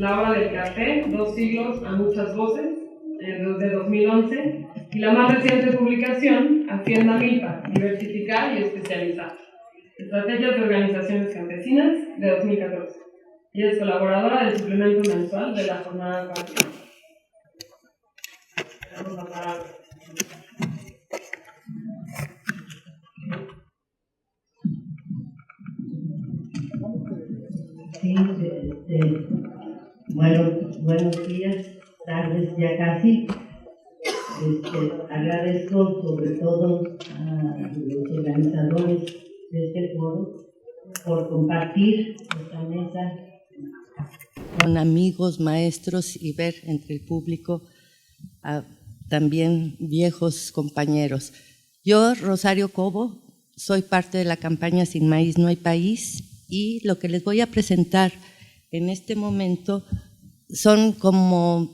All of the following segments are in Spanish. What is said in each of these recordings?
La hora del café, 2 siglos a muchas voces, de 2011, y la más reciente publicación, Hacienda Milpa, diversificar y especializar, estrategias de organizaciones campesinas, de 2014. Y es colaboradora del suplemento mensual de la jornada partida. Vamos a parar. Sí, bueno, buenos días, tardes ya casi. Agradezco sobre todo a los organizadores de este foro por compartir esta mesa con amigos, maestros y ver entre el público a también viejos compañeros. Yo, Rosario Cobo, soy parte de la campaña Sin Maíz No Hay País, y lo que les voy a presentar en este momento son como,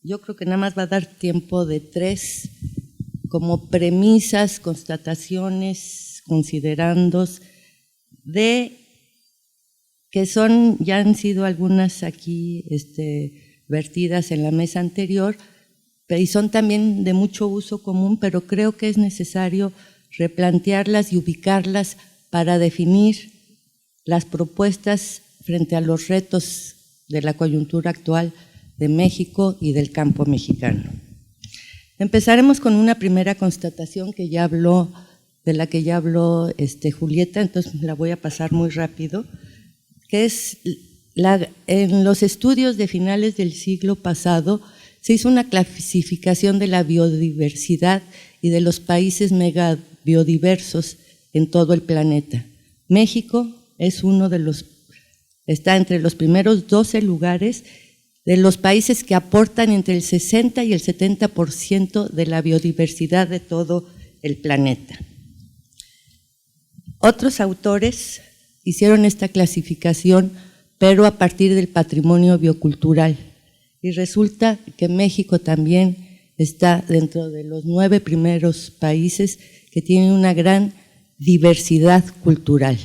yo creo que nada más va a dar tiempo de 3 como premisas, constataciones, considerandos, de que son, ya han sido algunas aquí vertidas en la mesa anterior, y son también de mucho uso común, pero creo que es necesario replantearlas y ubicarlas para definir las propuestas frente a los retos de la coyuntura actual de México y del campo mexicano. Empezaremos con una primera constatación que ya habló, de la que ya habló Julieta, entonces la voy a pasar muy rápido, que es en los estudios de finales del siglo pasado se hizo una clasificación de la biodiversidad y de los países megabiodiversos en todo el planeta. México es está entre los primeros 12 lugares de los países que aportan entre el 60 y el 70% de la biodiversidad de todo el planeta. Otros autores hicieron esta clasificación, pero a partir del patrimonio biocultural. Y resulta que México también está dentro de los 9 primeros países que tienen una gran diversidad cultural.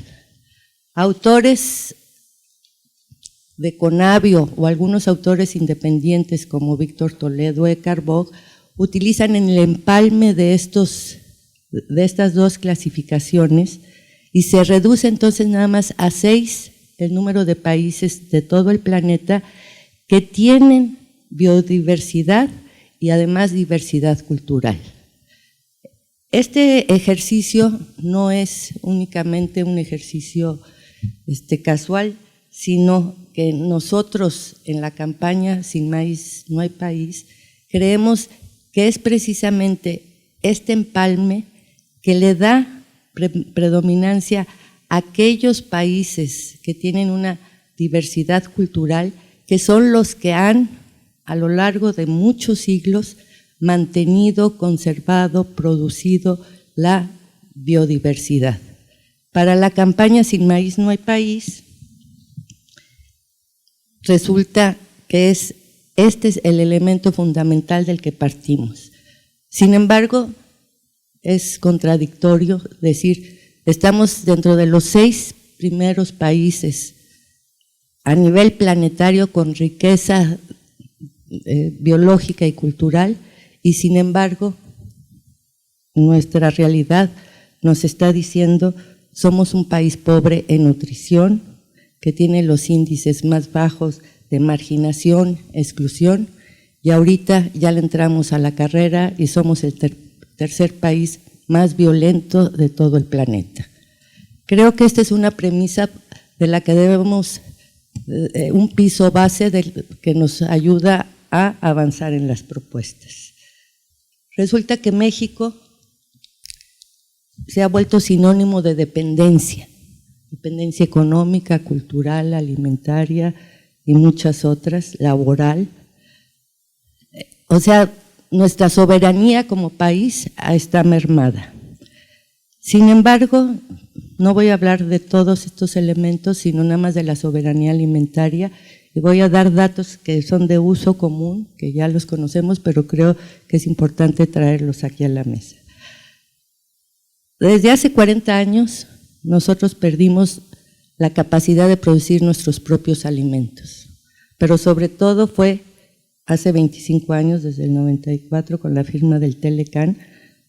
Autores de Conavio o algunos autores independientes como Víctor Toledo, Eckhart Bock, utilizan en el empalme de estas 2 clasificaciones y se reduce entonces nada más a 6 el número de países de todo el planeta que tienen biodiversidad y además diversidad cultural. Este ejercicio no es únicamente un ejercicio casual, sino que nosotros en la campaña Sin Maíz No Hay País creemos que es precisamente este empalme que le da predominancia a aquellos países que tienen una diversidad cultural, que son los que han, a lo largo de muchos siglos, mantenido, conservado, producido la biodiversidad. Para la campaña Sin Maíz No Hay País, resulta que este es el elemento fundamental del que partimos. Sin embargo, es contradictorio decir, estamos dentro de los 6 primeros países a nivel planetario con riqueza biológica y cultural, y sin embargo, nuestra realidad nos está diciendo somos un país pobre en nutrición, que tiene los índices más bajos de marginación, exclusión, y ahorita ya le entramos a la carrera y somos el tercer país más violento de todo el planeta. Creo que esta es una premisa de la que debemos, un piso base que nos ayuda a avanzar en las propuestas. Resulta que México se ha vuelto sinónimo de dependencia económica, cultural, alimentaria y muchas otras, laboral. O sea, nuestra soberanía como país está mermada. Sin embargo, no voy a hablar de todos estos elementos, sino nada más de la soberanía alimentaria, y voy a dar datos que son de uso común, que ya los conocemos, pero creo que es importante traerlos aquí a la mesa. Desde hace 40 años, nosotros perdimos la capacidad de producir nuestros propios alimentos. pero sobre todo fue hace 25 años, desde el 94, con la firma del Telecán,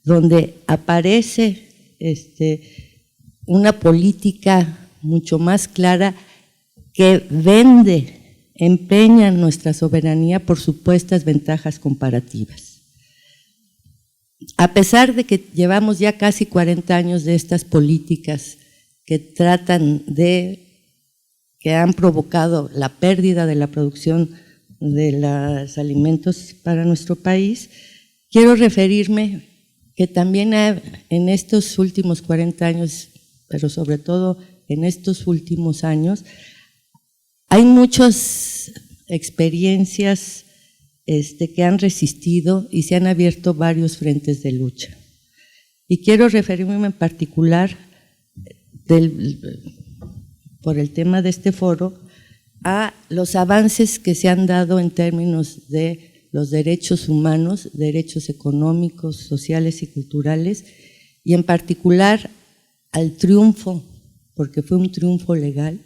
donde aparece una política mucho más clara que empeña nuestra soberanía por supuestas ventajas comparativas. A pesar de que llevamos ya casi 40 años de estas políticas que que han provocado la pérdida de la producción de los alimentos para nuestro país, quiero referirme que también en estos últimos 40 años, pero sobre todo en estos últimos años, hay muchas experiencias que han resistido y se han abierto varios frentes de lucha. Y quiero referirme en particular, por el tema de este foro, a los avances que se han dado en términos de los derechos humanos, derechos económicos, sociales y culturales, y en particular al triunfo, porque fue un triunfo legal,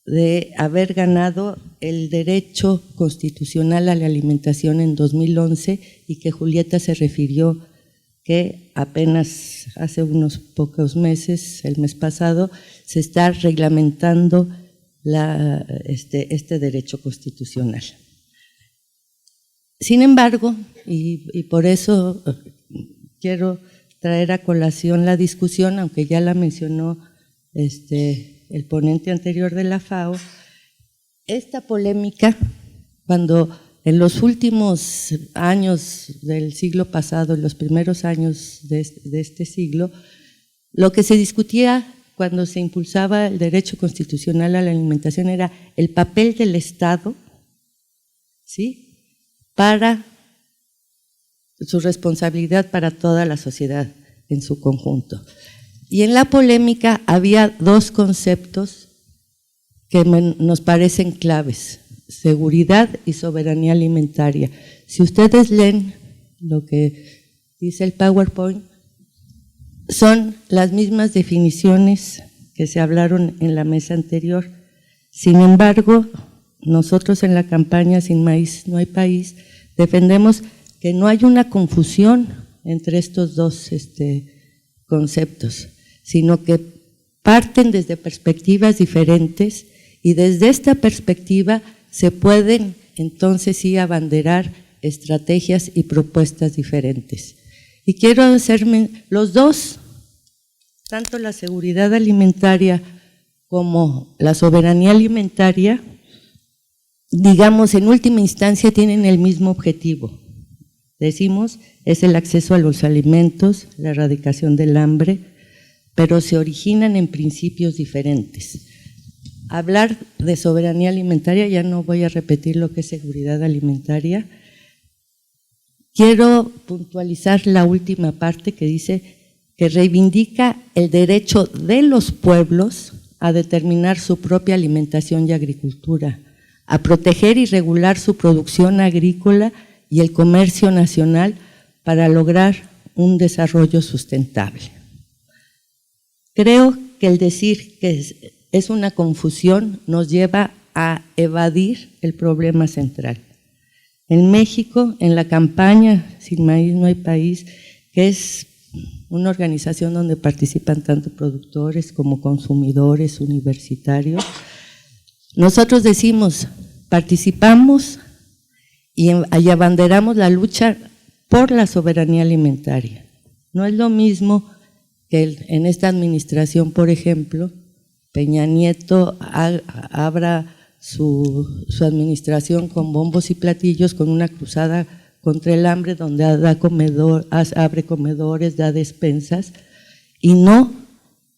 de haber ganado el derecho constitucional a la alimentación en 2011 y que Julieta se refirió que apenas hace unos pocos meses, el mes pasado, se está reglamentando este derecho constitucional. Sin embargo, y por eso quiero traer a colación la discusión, aunque ya la mencionó el ponente anterior de la FAO, esta polémica, cuando en los últimos años del siglo pasado, en los primeros años de este siglo, lo que se discutía cuando se impulsaba el derecho constitucional a la alimentación era el papel del Estado, ¿sí?, para su responsabilidad para toda la sociedad en su conjunto. Y en la polémica había dos conceptos que nos parecen claves: seguridad y soberanía alimentaria. Si ustedes leen lo que dice el PowerPoint, son las mismas definiciones que se hablaron en la mesa anterior. Sin embargo, nosotros en la campaña Sin Maíz No Hay País defendemos que no hay una confusión entre estos dos conceptos, sino que parten desde perspectivas diferentes y desde esta perspectiva se pueden entonces sí abanderar estrategias y propuestas diferentes. Y quiero hacerme los dos, tanto la seguridad alimentaria como la soberanía alimentaria, digamos, en última instancia tienen el mismo objetivo. Decimos, es el acceso a los alimentos, la erradicación del hambre, pero se originan en principios diferentes. Hablar de soberanía alimentaria, ya no voy a repetir lo que es seguridad alimentaria. Quiero puntualizar la última parte que dice que reivindica el derecho de los pueblos a determinar su propia alimentación y agricultura, a proteger y regular su producción agrícola y el comercio nacional para lograr un desarrollo sustentable. Creo que el decir que es una confusión nos lleva a evadir el problema central. En México, en la campaña Sin Maíz No Hay País, que es una organización donde participan tanto productores como consumidores, universitarios, nosotros decimos, participamos y abanderamos la lucha por la soberanía alimentaria. No es lo mismo que en esta administración, por ejemplo, Peña Nieto abra su administración con bombos y platillos, con una cruzada contra el hambre, donde abre comedores, da despensas, y no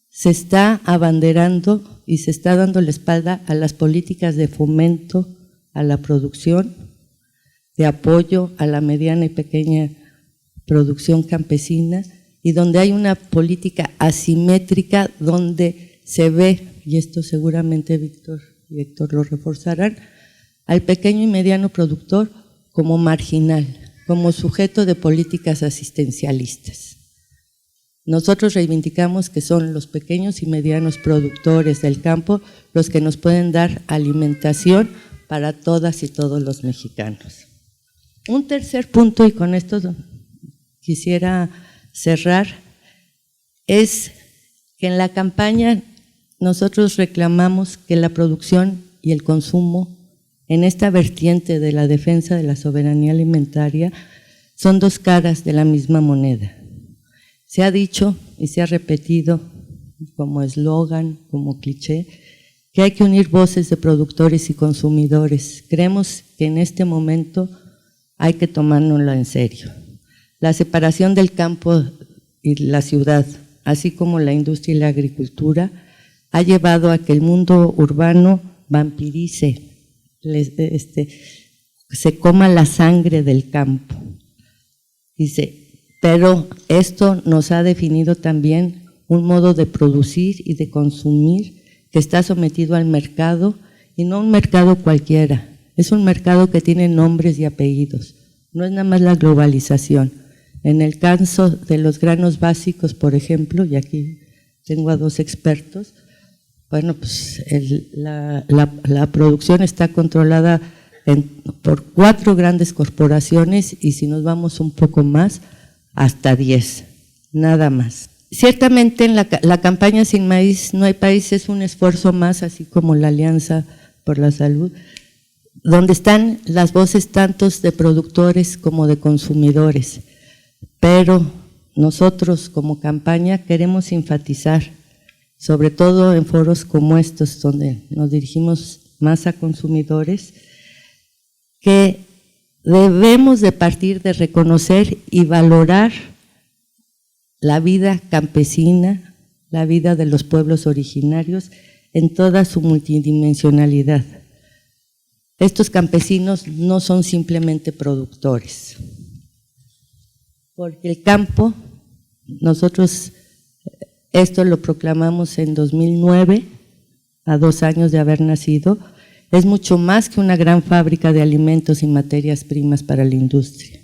se está abanderando y se está dando la espalda a las políticas de fomento a la producción, de apoyo a la mediana y pequeña producción campesina, y donde hay una política asimétrica donde se ve, y esto seguramente Víctor y Héctor lo reforzarán, al pequeño y mediano productor como marginal, como sujeto de políticas asistencialistas. Nosotros reivindicamos que son los pequeños y medianos productores del campo los que nos pueden dar alimentación para todas y todos los mexicanos. Un tercer punto, y con esto quisiera cerrar, es que en la campaña nosotros reclamamos que la producción y el consumo en esta vertiente de la defensa de la soberanía alimentaria son dos caras de la misma moneda. Se ha dicho y se ha repetido como eslogan, como cliché, que hay que unir voces de productores y consumidores. Creemos que en este momento hay que tomárnoslo en serio. La separación del campo y la ciudad, así como la industria y la agricultura, ha llevado a que el mundo urbano vampirice, se coma la sangre del campo. Dice, pero esto nos ha definido también un modo de producir y de consumir que está sometido al mercado, y no un mercado cualquiera, es un mercado que tiene nombres y apellidos, no es nada más la globalización. En el caso de los granos básicos, por ejemplo, y aquí tengo a dos expertos, bueno, pues la producción está controlada por 4 grandes corporaciones, y si nos vamos un poco más, hasta 10, nada más. Ciertamente en la campaña Sin Maíz No Hay País es un esfuerzo más, así como la Alianza por la Salud, donde están las voces tantos de productores como de consumidores, pero nosotros como campaña queremos enfatizar, sobre todo en foros como estos, donde nos dirigimos más a consumidores, que debemos de partir de reconocer y valorar la vida campesina, la vida de los pueblos originarios en toda su multidimensionalidad. Estos campesinos no son simplemente productores, porque el campo, nosotros esto lo proclamamos en 2009, a 2 años de haber nacido, es mucho más que una gran fábrica de alimentos y materias primas para la industria.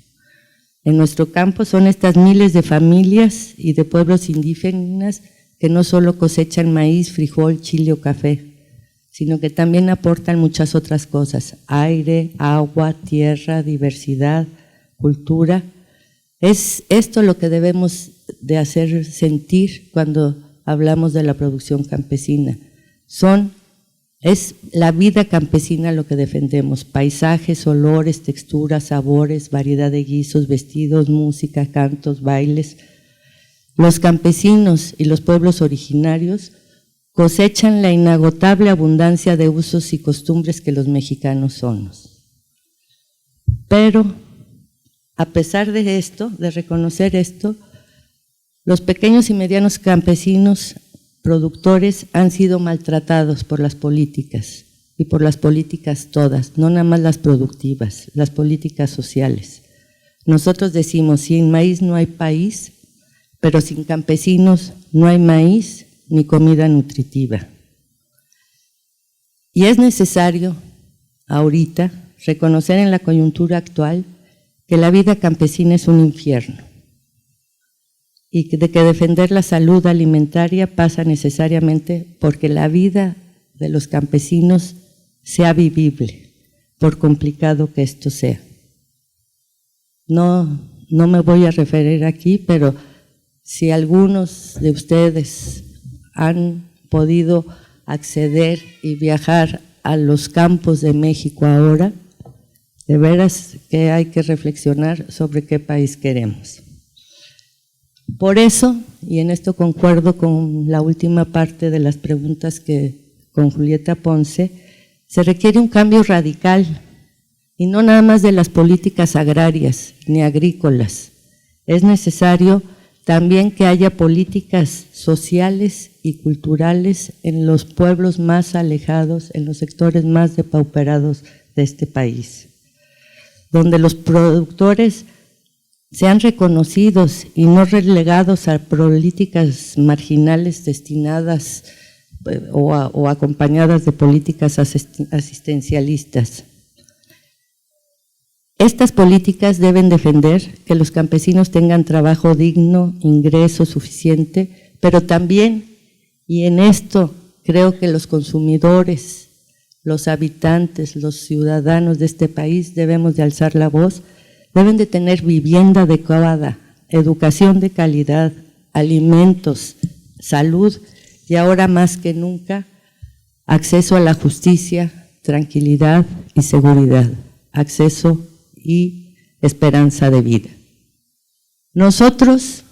En nuestro campo son estas miles de familias y de pueblos indígenas que no solo cosechan maíz, frijol, chile o café, sino que también aportan muchas otras cosas: aire, agua, tierra, diversidad, cultura. Es esto lo que debemos de hacer sentir cuando hablamos de la producción campesina. Es la vida campesina lo que defendemos: paisajes, olores, texturas, sabores, variedad de guisos, vestidos, música, cantos, bailes. Los campesinos y los pueblos originarios cosechan la inagotable abundancia de usos y costumbres que los mexicanos somos. Pero a pesar de esto, de reconocer esto, los pequeños y medianos campesinos productores han sido maltratados por las políticas, y por las políticas todas, no nada más las productivas, las políticas sociales. Nosotros decimos, sin maíz no hay país, pero sin campesinos no hay maíz ni comida nutritiva. Y es necesario ahorita reconocer en la coyuntura actual que la vida campesina es un infierno, y de que defender la salud alimentaria pasa necesariamente porque la vida de los campesinos sea vivible, por complicado que esto sea. No me voy a referir aquí, pero si algunos de ustedes han podido acceder y viajar a los campos de México ahora, de veras que hay que reflexionar sobre qué país queremos. Por eso, y en esto concuerdo con la última parte de las preguntas con Julieta Ponce, se requiere un cambio radical, y no nada más de las políticas agrarias ni agrícolas. Es necesario también que haya políticas sociales y culturales en los pueblos más alejados, en los sectores más depauperados de este país, donde los productores sean reconocidos y no relegados a políticas marginales destinadas o acompañadas de políticas asistencialistas. Estas políticas deben defender que los campesinos tengan trabajo digno, ingreso suficiente, pero también, y en esto creo que los consumidores los habitantes, los ciudadanos de este país debemos de alzar la voz, deben de tener vivienda adecuada, educación de calidad, alimentos, salud y ahora más que nunca acceso a la justicia, tranquilidad y seguridad, acceso y esperanza de vida. Nosotros,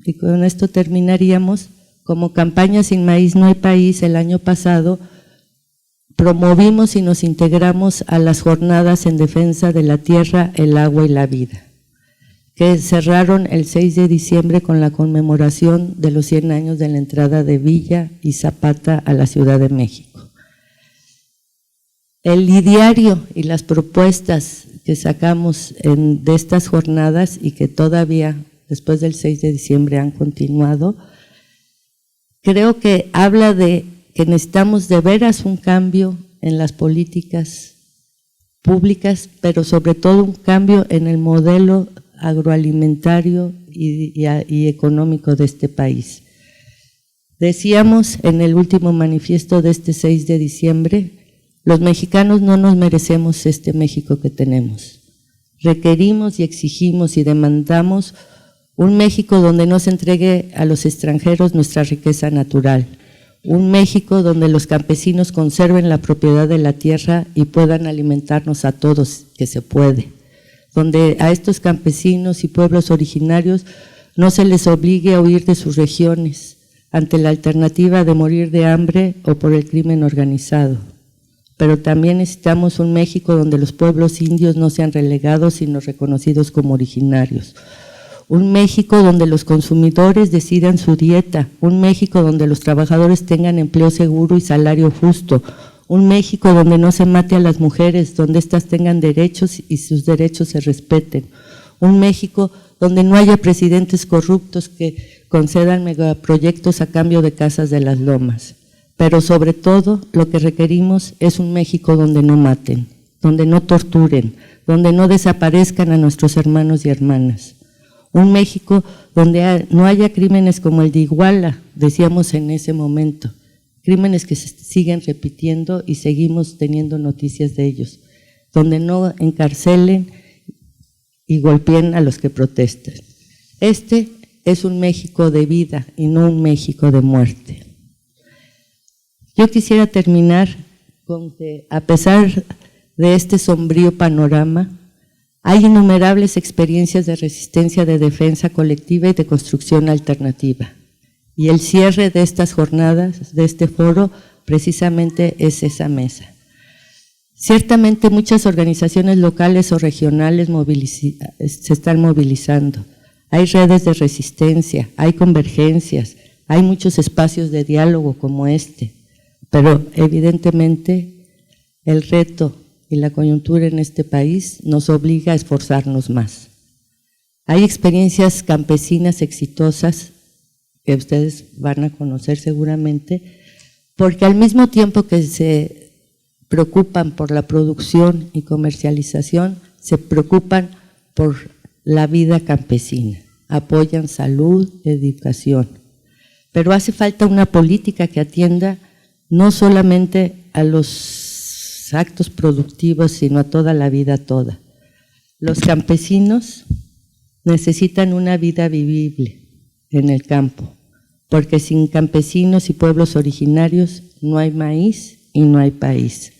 y con esto terminaríamos, como campaña Sin Maíz No Hay País, el año pasado promovimos y nos integramos a las jornadas en defensa de la tierra, el agua y la vida, que cerraron el 6 de diciembre con la conmemoración de los 100 años de la entrada de Villa y Zapata a la Ciudad de México. El ideario y las propuestas que sacamos de estas jornadas y que todavía después del 6 de diciembre han continuado, creo que habla de que necesitamos de veras un cambio en las políticas públicas, pero sobre todo un cambio en el modelo agroalimentario y económico de este país. Decíamos en el último manifiesto de este 6 de diciembre, los mexicanos no nos merecemos este México que tenemos. Requerimos y exigimos y demandamos un México donde no se entregue a los extranjeros nuestra riqueza natural, un México donde los campesinos conserven la propiedad de la tierra y puedan alimentarnos a todos, que se puede, donde a estos campesinos y pueblos originarios no se les obligue a huir de sus regiones ante la alternativa de morir de hambre o por el crimen organizado. Pero también necesitamos un México donde los pueblos indios no sean relegados sino reconocidos como originarios. Un México donde los consumidores decidan su dieta, un México donde los trabajadores tengan empleo seguro y salario justo, un México donde no se mate a las mujeres, donde éstas tengan derechos y sus derechos se respeten, un México donde no haya presidentes corruptos que concedan megaproyectos a cambio de casas de las lomas. Pero sobre todo lo que requerimos es un México donde no maten, donde no torturen, donde no desaparezcan a nuestros hermanos y hermanas. Un México donde no haya crímenes como el de Iguala, decíamos en ese momento, crímenes que se siguen repitiendo y seguimos teniendo noticias de ellos, donde no encarcelen y golpeen a los que protestan. Este es un México de vida y no un México de muerte. Yo quisiera terminar con que, a pesar de este sombrío panorama, hay innumerables experiencias de resistencia, de defensa colectiva y de construcción alternativa. Y el cierre de estas jornadas, de este foro, precisamente es esa mesa. Ciertamente muchas organizaciones locales o regionales se están movilizando. Hay redes de resistencia, hay convergencias, hay muchos espacios de diálogo como este. Pero evidentemente el reto y la coyuntura en este país nos obliga a esforzarnos más. Hay experiencias campesinas exitosas que ustedes van a conocer seguramente, porque al mismo tiempo que se preocupan por la producción y comercialización, se preocupan por la vida campesina, apoyan salud, educación. Pero hace falta una política que atienda no solamente a los actos productivos, sino a toda la vida toda. Los campesinos necesitan una vida vivible en el campo, porque sin campesinos y pueblos originarios no hay maíz y no hay país.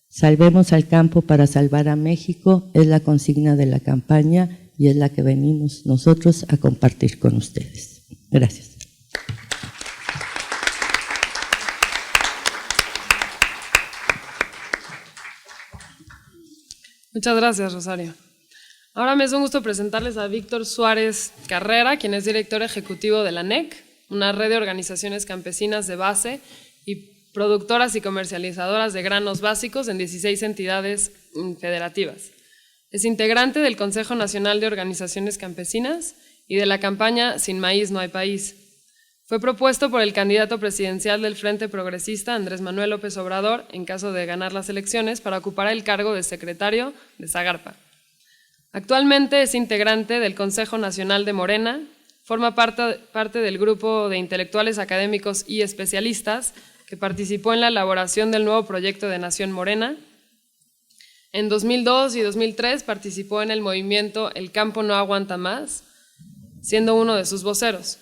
Salvemos al campo para salvar a México, es la consigna de la campaña y es la que venimos nosotros a compartir con ustedes. Gracias. Muchas gracias, Rosario. Ahora me es un gusto presentarles a Víctor Suárez Carrera, quien es director ejecutivo de la NEC, una red de organizaciones campesinas de base y productoras y comercializadoras de granos básicos en 16 entidades federativas. Es integrante del Consejo Nacional de Organizaciones Campesinas y de la campaña Sin Maíz No Hay País. Fue propuesto por el candidato presidencial del Frente Progresista, Andrés Manuel López Obrador, en caso de ganar las elecciones, para ocupar el cargo de secretario de Zagarpa. Actualmente es integrante del Consejo Nacional de Morena, forma parte del grupo de intelectuales académicos y especialistas que participó en la elaboración del nuevo proyecto de Nación Morena. En 2002 y 2003 participó en el movimiento El Campo No Aguanta Más, siendo uno de sus voceros.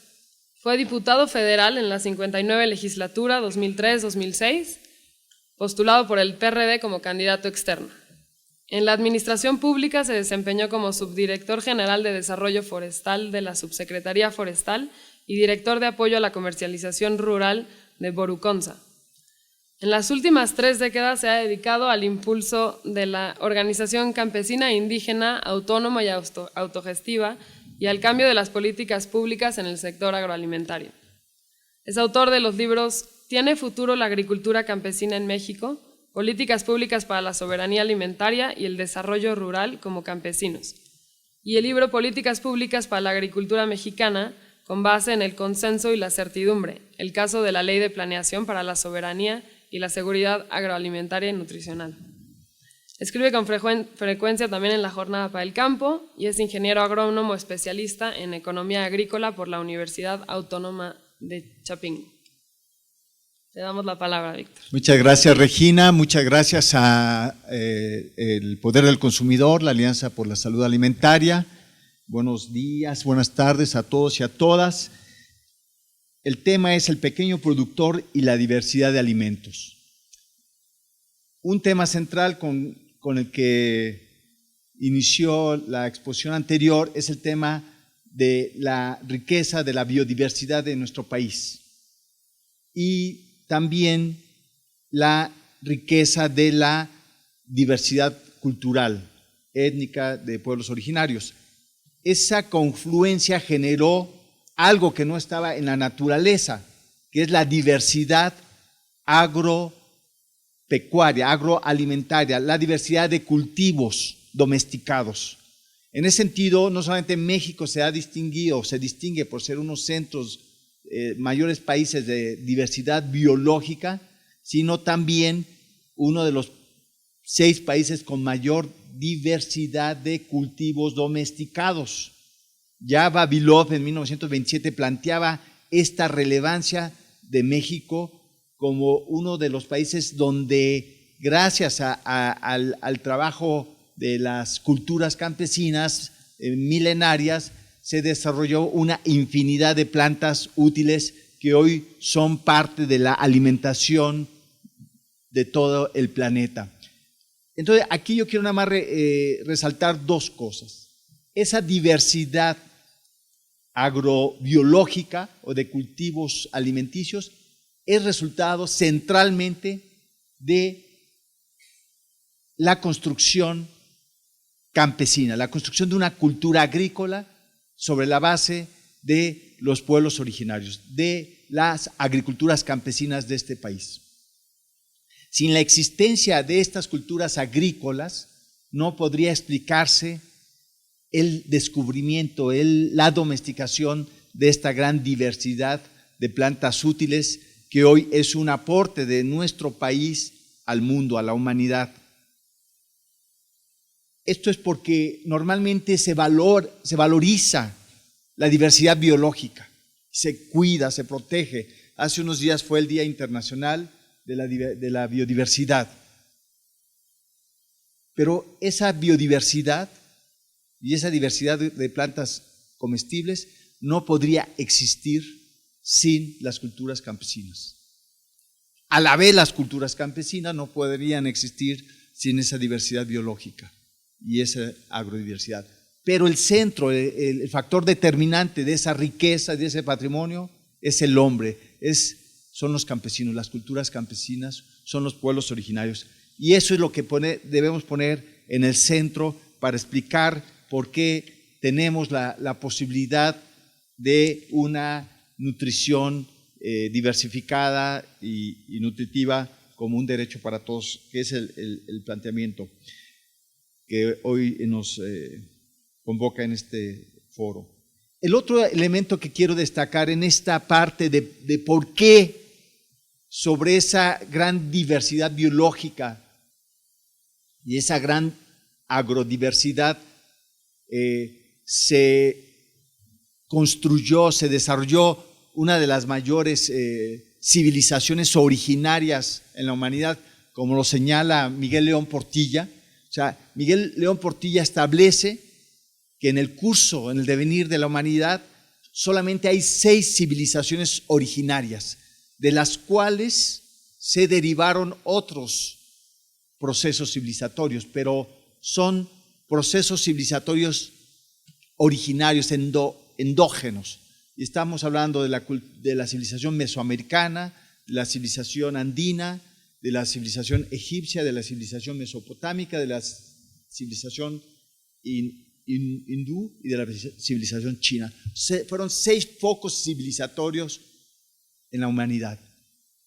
Fue diputado federal en la 59 legislatura 2003-2006, postulado por el PRD como candidato externo. En la administración pública se desempeñó como subdirector general de Desarrollo Forestal de la Subsecretaría Forestal y director de apoyo a la comercialización rural de Boruconsa. En las últimas 3 décadas se ha dedicado al impulso de la organización campesina e indígena, autónoma y autogestiva y al cambio de las políticas públicas en el sector agroalimentario. Es autor de los libros ¿Tiene futuro la agricultura campesina en México?, Políticas públicas para la soberanía alimentaria y el desarrollo rural como campesinos, y el libro Políticas públicas para la agricultura mexicana, con base en el consenso y la certidumbre, el caso de la Ley de Planeación para la Soberanía y la Seguridad Agroalimentaria y Nutricional. Escribe con frecuencia también en La Jornada para el Campo y es ingeniero agrónomo especialista en economía agrícola por la Universidad Autónoma de Chapingo. Le damos la palabra, Víctor. Muchas gracias, Regina. Muchas gracias a el Poder del Consumidor, la Alianza por la Salud Alimentaria. Buenos días, buenas tardes a todos y a todas. El tema es el pequeño productor y la diversidad de alimentos. Un tema central con el que inició la exposición anterior es el tema de la riqueza de la biodiversidad de nuestro país y también la riqueza de la diversidad cultural, étnica de pueblos originarios. Esa confluencia generó algo que no estaba en la naturaleza, que es la diversidad agropecuaria, agroalimentaria, la diversidad de cultivos domesticados. En ese sentido, no solamente México se distingue por ser unos centros mayores países de diversidad biológica, sino también uno de los 6 países con mayor diversidad de cultivos domesticados. Ya Vavilov en 1927 planteaba esta relevancia de México como uno de los países donde, gracias al trabajo de las culturas campesinas milenarias, se desarrolló una infinidad de plantas útiles que hoy son parte de la alimentación de todo el planeta. Entonces, aquí yo quiero nada más resaltar 2 cosas. Esa diversidad agrobiológica o de cultivos alimenticios es resultado centralmente de la construcción campesina, la construcción de una cultura agrícola sobre la base de los pueblos originarios, de las agriculturas campesinas de este país. Sin la existencia de estas culturas agrícolas, no podría explicarse el descubrimiento, la domesticación de esta gran diversidad de plantas útiles que hoy es un aporte de nuestro país al mundo, a la humanidad. Esto es porque normalmente se valoriza la diversidad biológica, se cuida, se protege. Hace unos días fue el Día Internacional de la Biodiversidad. Pero esa biodiversidad y esa diversidad de plantas comestibles no podría existir sin las culturas campesinas. A la vez, las culturas campesinas no podrían existir sin esa diversidad biológica y esa agrodiversidad. Pero el centro, el factor determinante de esa riqueza, de ese patrimonio, es el hombre, son los campesinos, las culturas campesinas, son los pueblos originarios. Y eso es lo que debemos poner en el centro para explicar por qué tenemos la posibilidad de una nutrición diversificada y nutritiva como un derecho para todos, que es el planteamiento que hoy nos convoca en este foro. El otro elemento que quiero destacar en esta parte de por qué sobre esa gran diversidad biológica y esa gran agrodiversidad se construyó, se desarrolló una de las mayores civilizaciones originarias en la humanidad, como lo señala Miguel León Portilla. O sea, Miguel León Portilla establece que en el curso, en el devenir de la humanidad, solamente hay 6 civilizaciones originarias, de las cuales se derivaron otros procesos civilizatorios, pero son procesos civilizatorios originarios, endógenos. Y estamos hablando de la civilización mesoamericana, de la civilización andina, de la civilización egipcia, de la civilización mesopotámica, de la civilización hindú y de la civilización china. Fueron 6 focos civilizatorios en la humanidad.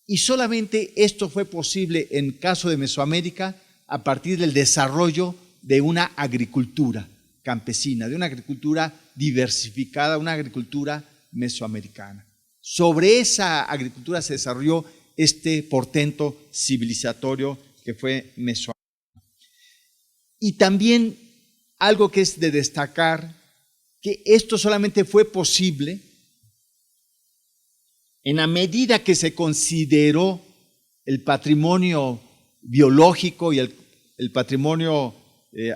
Y solamente esto fue posible en caso de Mesoamérica a partir del desarrollo de una agricultura campesina, de una agricultura diversificada, una agricultura mesoamericana. Sobre esa agricultura se desarrolló este portento civilizatorio que fue Mesoamérica. Y también algo que es de destacar, que esto solamente fue posible en la medida que se consideró el patrimonio biológico y el patrimonio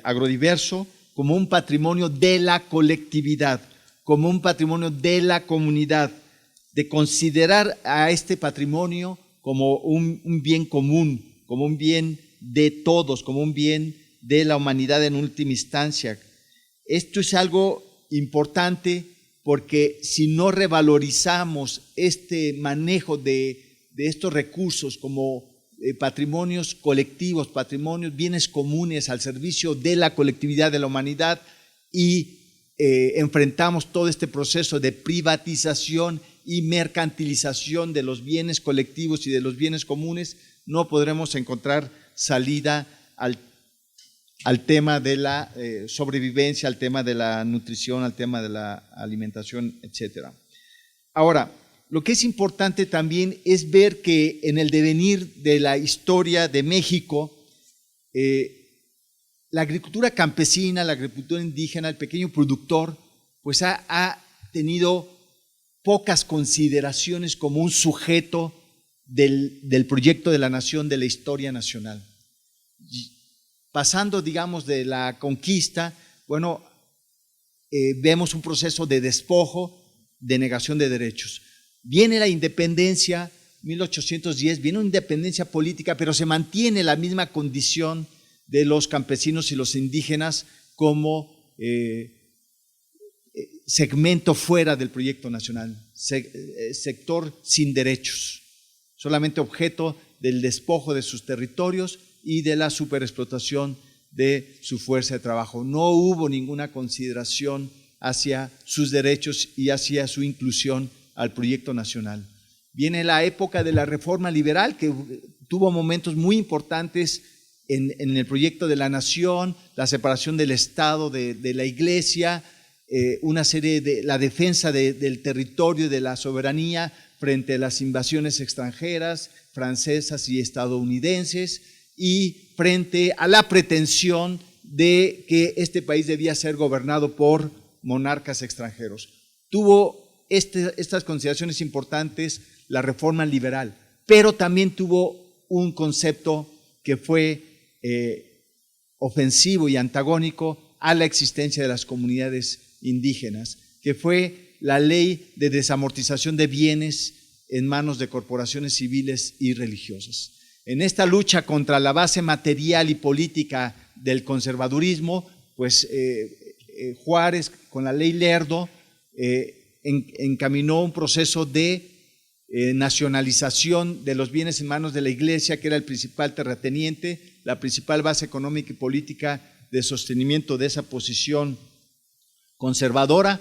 agrodiverso como un patrimonio de la colectividad, como un patrimonio de la comunidad, de considerar a este patrimonio como un bien común, como un bien de todos, como un bien de la humanidad en última instancia. Esto es algo importante porque si no revalorizamos este manejo de estos recursos como patrimonios colectivos, patrimonios, bienes comunes al servicio de la colectividad de la humanidad y enfrentamos todo este proceso de privatización y mercantilización de los bienes colectivos y de los bienes comunes, no podremos encontrar salida al tema de la sobrevivencia, al tema de la nutrición, al tema de la alimentación, etc. Ahora, lo que es importante también es ver que en el devenir de la historia de México, la agricultura campesina, la agricultura indígena, el pequeño productor, pues ha tenido pocas consideraciones como un sujeto del proyecto de la nación, de la historia nacional. Pasando, digamos, de la conquista, bueno, vemos un proceso de despojo, de negación de derechos. Viene la independencia, 1810, viene una independencia política, pero se mantiene la misma condición de los campesinos y los indígenas como segmento fuera del proyecto nacional, sector sin derechos, solamente objeto del despojo de sus territorios y de la superexplotación de su fuerza de trabajo. No hubo ninguna consideración hacia sus derechos y hacia su inclusión al proyecto nacional. Viene la época de la reforma liberal, que tuvo momentos muy importantes en el proyecto de la nación, la separación del Estado de la Iglesia, una serie de la defensa del territorio y de la soberanía frente a las invasiones extranjeras, francesas y estadounidenses, y frente a la pretensión de que este país debía ser gobernado por monarcas extranjeros. Tuvo estas consideraciones importantes la reforma liberal, pero también tuvo un concepto que fue ofensivo y antagónico a la existencia de las comunidades indígenas, que fue la ley de desamortización de bienes en manos de corporaciones civiles y religiosas. En esta lucha contra la base material y política del conservadurismo, pues Juárez, con la ley Lerdo, encaminó un proceso de nacionalización de los bienes en manos de la Iglesia, que era el principal terrateniente, la principal base económica y política de sostenimiento de esa posición conservadora,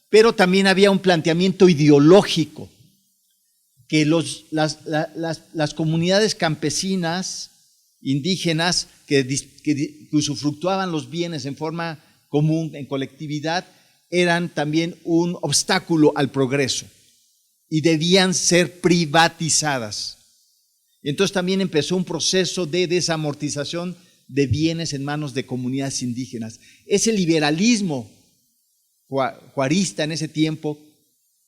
pero también había un planteamiento ideológico que las comunidades campesinas, indígenas, que usufructuaban los bienes en forma común, en colectividad, eran también un obstáculo al progreso y debían ser privatizadas. Y entonces también empezó un proceso de desamortización de bienes en manos de comunidades indígenas. Ese liberalismo juarista en ese tiempo,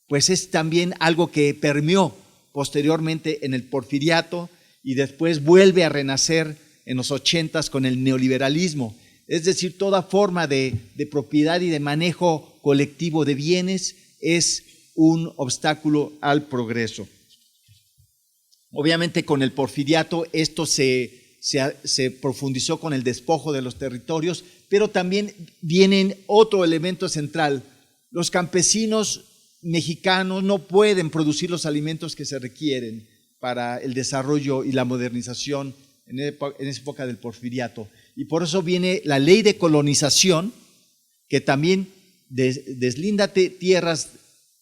pues es también algo que permeó posteriormente en el Porfiriato y después vuelve a renacer en los 80s con el neoliberalismo. Es decir, toda forma de propiedad y de manejo colectivo de bienes es un obstáculo al progreso. Obviamente con el Porfiriato esto se profundizó con el despojo de los territorios, pero también viene otro elemento central. Los campesinos mexicanos no pueden producir los alimentos que se requieren para el desarrollo y la modernización en esa época del Porfiriato. Y por eso viene la ley de colonización, que también deslinda tierras,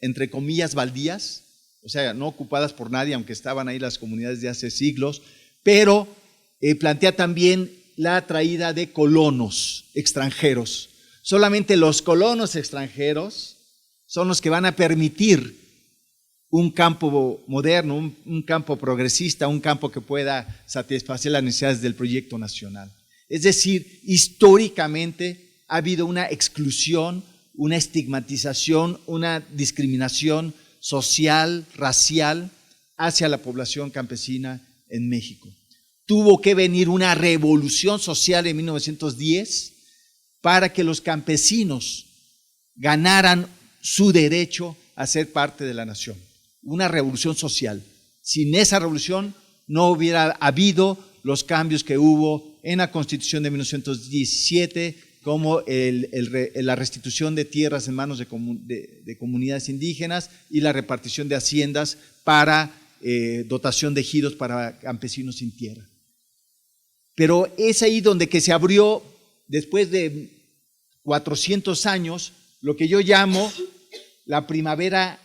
entre comillas, baldías, o sea, no ocupadas por nadie, aunque estaban ahí las comunidades de hace siglos, pero plantea también la traída de colonos extranjeros. Solamente los colonos extranjeros son los que van a permitir un campo moderno, un campo progresista, un campo que pueda satisfacer las necesidades del proyecto nacional. Es decir, históricamente ha habido una exclusión, una estigmatización, una discriminación social, racial hacia la población campesina en México. Tuvo que venir una revolución social en 1910 para que los campesinos ganaran su derecho a ser parte de la nación. Una revolución social. Sin esa revolución no hubiera habido los cambios que hubo en la Constitución de 1917, como la restitución de tierras en manos de comunidades indígenas y la repartición de haciendas para dotación de ejidos para campesinos sin tierra. Pero es ahí donde que se abrió, después de 400 años, lo que yo llamo la primavera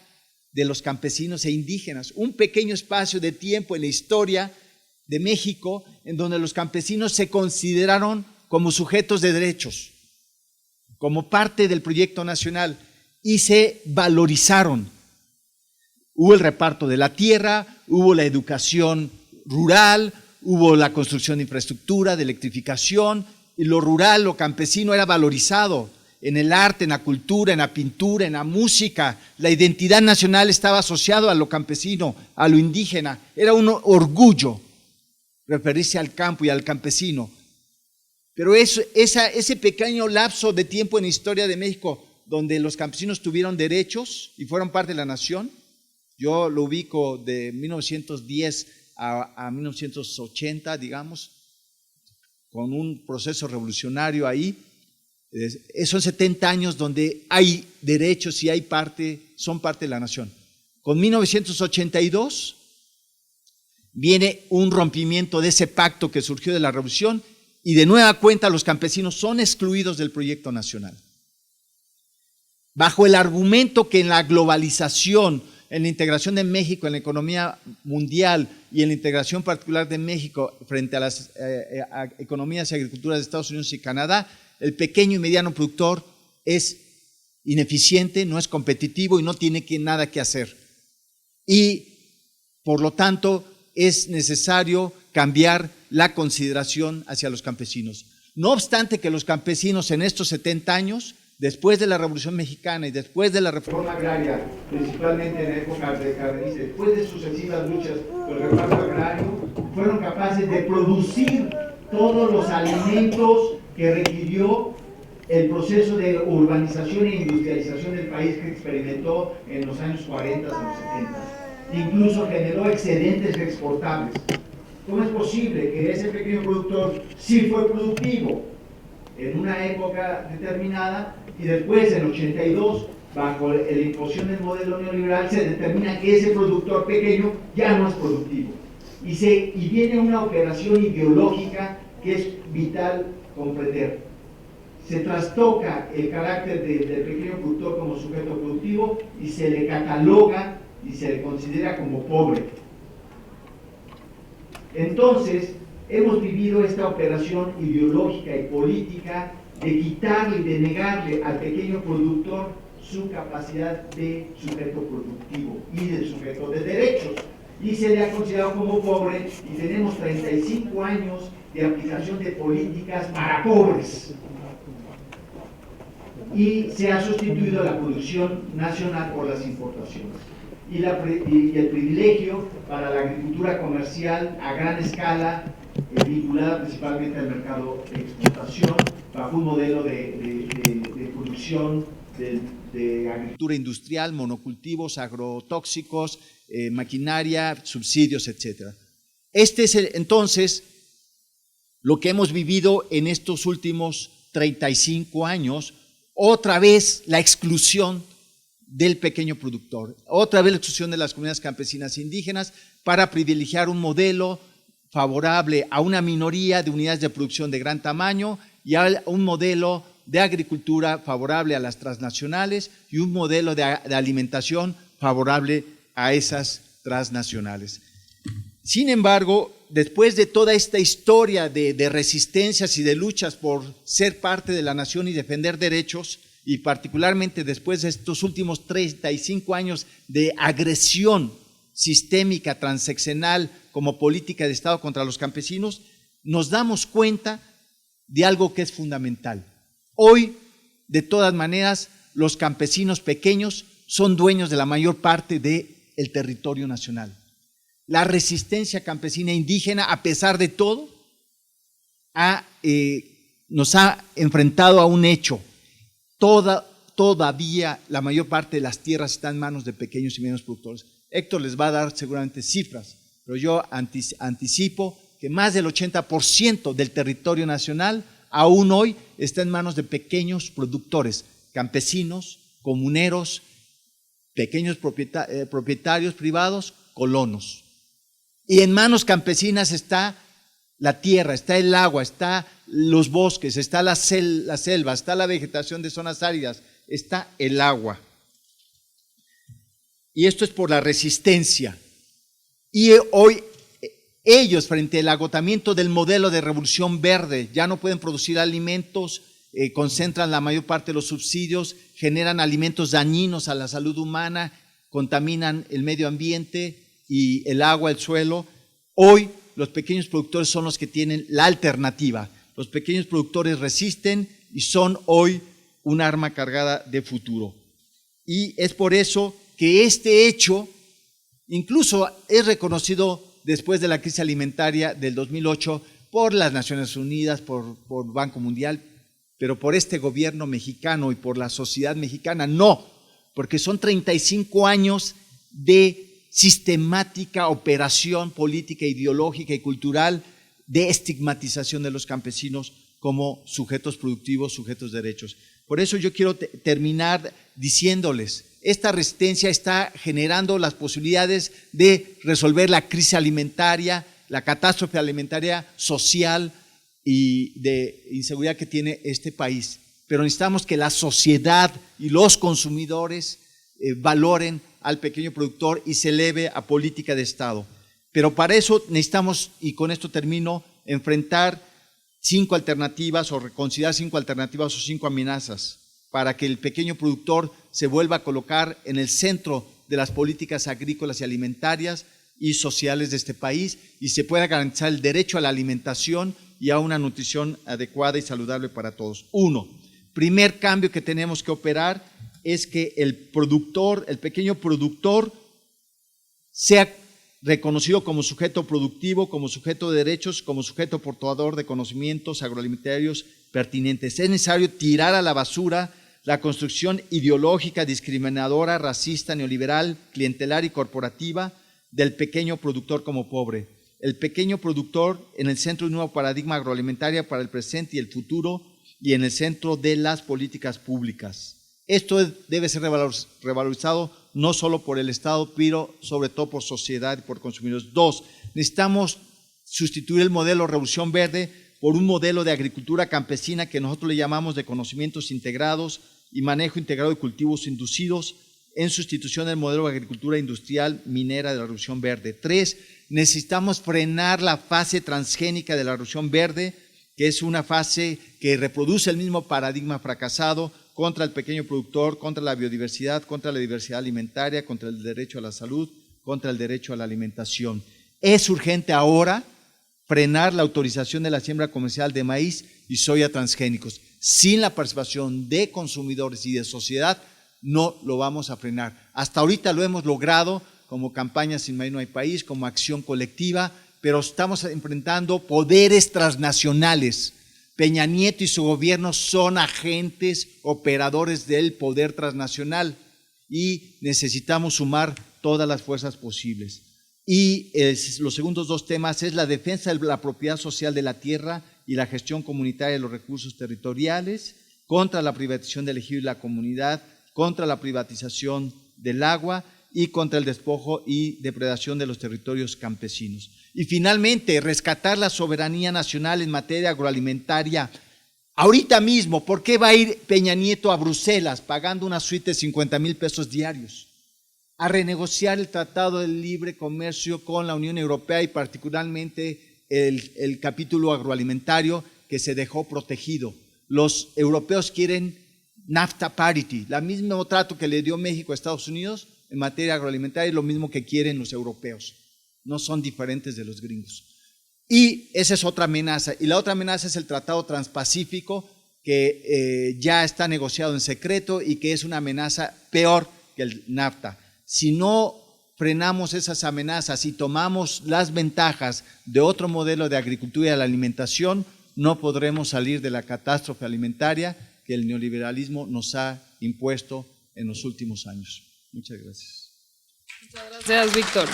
de los campesinos e indígenas, un pequeño espacio de tiempo en la historia de México en donde los campesinos se consideraron como sujetos de derechos, como parte del proyecto nacional y se valorizaron. Hubo el reparto de la tierra, hubo la educación rural, hubo la construcción de infraestructura, de electrificación, y lo rural, lo campesino era valorizado. En el arte, en la cultura, en la pintura, en la música. La identidad nacional estaba asociada a lo campesino, a lo indígena. Era un orgullo referirse al campo y al campesino. Pero ese pequeño lapso de tiempo en la historia de México donde los campesinos tuvieron derechos y fueron parte de la nación, yo lo ubico de 1910 a 1980, digamos, con un proceso revolucionario ahí. Son 70 años donde hay derechos y son parte de la nación. Con 1982 viene un rompimiento de ese pacto que surgió de la revolución y de nueva cuenta los campesinos son excluidos del proyecto nacional. Bajo el argumento que en la globalización, en la integración de México en la economía mundial y en la integración particular de México frente a las economías y agriculturas de Estados Unidos y Canadá, el pequeño y mediano productor es ineficiente, no es competitivo y no tiene nada que hacer. Y, por lo tanto, es necesario cambiar la consideración hacia los campesinos. No obstante que los campesinos en estos 70 años, después de la Revolución Mexicana y después de la Reforma Agraria, principalmente en la época de Cardenista, después de sucesivas luchas por el reparto agrario, fueron capaces de producir todos los alimentos que requirió el proceso de urbanización e industrialización del país que experimentó en los años 40 a los 70. Incluso generó excedentes exportables. ¿Cómo es posible que ese pequeño productor sí fue productivo en una época determinada y después en el 82, bajo la imposición del modelo neoliberal, se determina que ese productor pequeño ya no es productivo? Y viene una operación ideológica que es vital comprender. Se trastoca el carácter del pequeño productor como sujeto productivo y se le cataloga y se le considera como pobre. Entonces, hemos vivido esta operación ideológica y política de quitarle y de negarle al pequeño productor su capacidad de sujeto productivo y de sujeto de derechos. Y se le ha considerado como pobre y tenemos 35 años de aplicación de políticas para pobres. Y se ha sustituido la producción nacional por las importaciones. y el privilegio para la agricultura comercial a gran escala, vinculada principalmente al mercado de exportación, bajo un modelo de producción de agricultura industrial, monocultivos, agrotóxicos, maquinaria, subsidios, etc. Este es entonces lo que hemos vivido en estos últimos 35 años, otra vez la exclusión del pequeño productor, otra vez la exclusión de las comunidades campesinas indígenas para privilegiar un modelo favorable a una minoría de unidades de producción de gran tamaño y a un modelo de agricultura favorable a las transnacionales y un modelo de alimentación favorable a esas transnacionales. Sin embargo, después de toda esta historia de resistencias y de luchas por ser parte de la nación y defender derechos, y particularmente después de estos últimos 35 años de agresión sistémica transeccional como política de Estado contra los campesinos, nos damos cuenta de algo que es fundamental. Hoy, de todas maneras, los campesinos pequeños son dueños de la mayor parte del territorio nacional. La resistencia campesina indígena, a pesar de todo, nos ha enfrentado a un hecho. Todavía la mayor parte de las tierras está en manos de pequeños y medianos productores. Héctor les va a dar seguramente cifras, pero yo anticipo que más del 80% del territorio nacional aún hoy está en manos de pequeños productores, campesinos, comuneros, pequeños propietarios privados, colonos. Y en manos campesinas está la tierra, está el agua, está los bosques, está la selva, está la vegetación de zonas áridas, está el agua. Y esto es por la resistencia. Y hoy ellos, frente al agotamiento del modelo de revolución verde, ya no pueden producir alimentos, concentran la mayor parte de los subsidios, generan alimentos dañinos a la salud humana, contaminan el medio ambiente y el agua, el suelo. Hoy los pequeños productores son los que tienen la alternativa. Los pequeños productores resisten y son hoy un arma cargada de futuro. Y es por eso que este hecho incluso es reconocido después de la crisis alimentaria del 2008 por las Naciones Unidas, por Banco Mundial, pero por este gobierno mexicano y por la sociedad mexicana no, porque son 35 años de sistemática operación política, ideológica y cultural de estigmatización de los campesinos como sujetos productivos, sujetos de derechos. Por eso yo quiero terminar diciéndoles, esta resistencia está generando las posibilidades de resolver la crisis alimentaria, la catástrofe alimentaria social y de inseguridad que tiene este país. Pero necesitamos que la sociedad y los consumidores valoren al pequeño productor y se eleve a política de Estado. Pero para eso necesitamos, y con esto termino, enfrentar 5 alternativas o reconsiderar 5 alternativas o 5 amenazas para que el pequeño productor se vuelva a colocar en el centro de las políticas agrícolas y alimentarias y sociales de este país y se pueda garantizar el derecho a la alimentación y a una nutrición adecuada y saludable para todos. 1. Primer cambio que tenemos que operar es que el pequeño productor sea reconocido como sujeto productivo, como sujeto de derechos, como sujeto portador de conocimientos agroalimentarios pertinentes. Es necesario tirar a la basura la construcción ideológica, discriminadora, racista, neoliberal, clientelar y corporativa del pequeño productor como pobre. El pequeño productor en el centro de un nuevo paradigma agroalimentario para el presente y el futuro y en el centro de las políticas públicas. Esto debe ser revalorizado no solo por el Estado, pero sobre todo por sociedad y por consumidores. 2. Necesitamos sustituir el modelo Revolución Verde por un modelo de agricultura campesina que nosotros le llamamos de conocimientos integrados y manejo integrado de cultivos inducidos en sustitución del modelo de agricultura industrial minera de la Revolución Verde. 3. Necesitamos frenar la fase transgénica de la Revolución Verde, que es una fase que reproduce el mismo paradigma fracasado contra el pequeño productor, contra la biodiversidad, contra la diversidad alimentaria, contra el derecho a la salud, contra el derecho a la alimentación. Es urgente ahora frenar la autorización de la siembra comercial de maíz y soya transgénicos. Sin la participación de consumidores y de sociedad, no lo vamos a frenar. Hasta ahorita lo hemos logrado como campaña Sin Maíz No Hay País, como acción colectiva, pero estamos enfrentando poderes transnacionales. Peña Nieto y su gobierno son agentes operadores del poder transnacional y necesitamos sumar todas las fuerzas posibles. Y los segundos dos temas es la defensa de la propiedad social de la tierra y la gestión comunitaria de los recursos territoriales, contra la privatización del ejido y la comunidad, contra la privatización del agua y contra el despojo y depredación de los territorios campesinos. Y finalmente, rescatar la soberanía nacional en materia agroalimentaria. Ahorita mismo, ¿por qué va a ir Peña Nieto a Bruselas pagando una suite de 50,000 pesos diarios? A renegociar el Tratado de Libre Comercio con la Unión Europea y particularmente el capítulo agroalimentario que se dejó protegido. Los europeos quieren NAFTA parity, el mismo trato que le dio México a Estados Unidos en materia agroalimentaria es lo mismo que quieren los europeos. No son diferentes de los gringos. Y esa es otra amenaza. Y la otra amenaza es el Tratado Transpacífico que ya está negociado en secreto y que es una amenaza peor que el NAFTA. Si no frenamos esas amenazas y tomamos las ventajas de otro modelo de agricultura y de la alimentación, no podremos salir de la catástrofe alimentaria que el neoliberalismo nos ha impuesto en los últimos años. Muchas gracias. Muchas gracias, Víctor.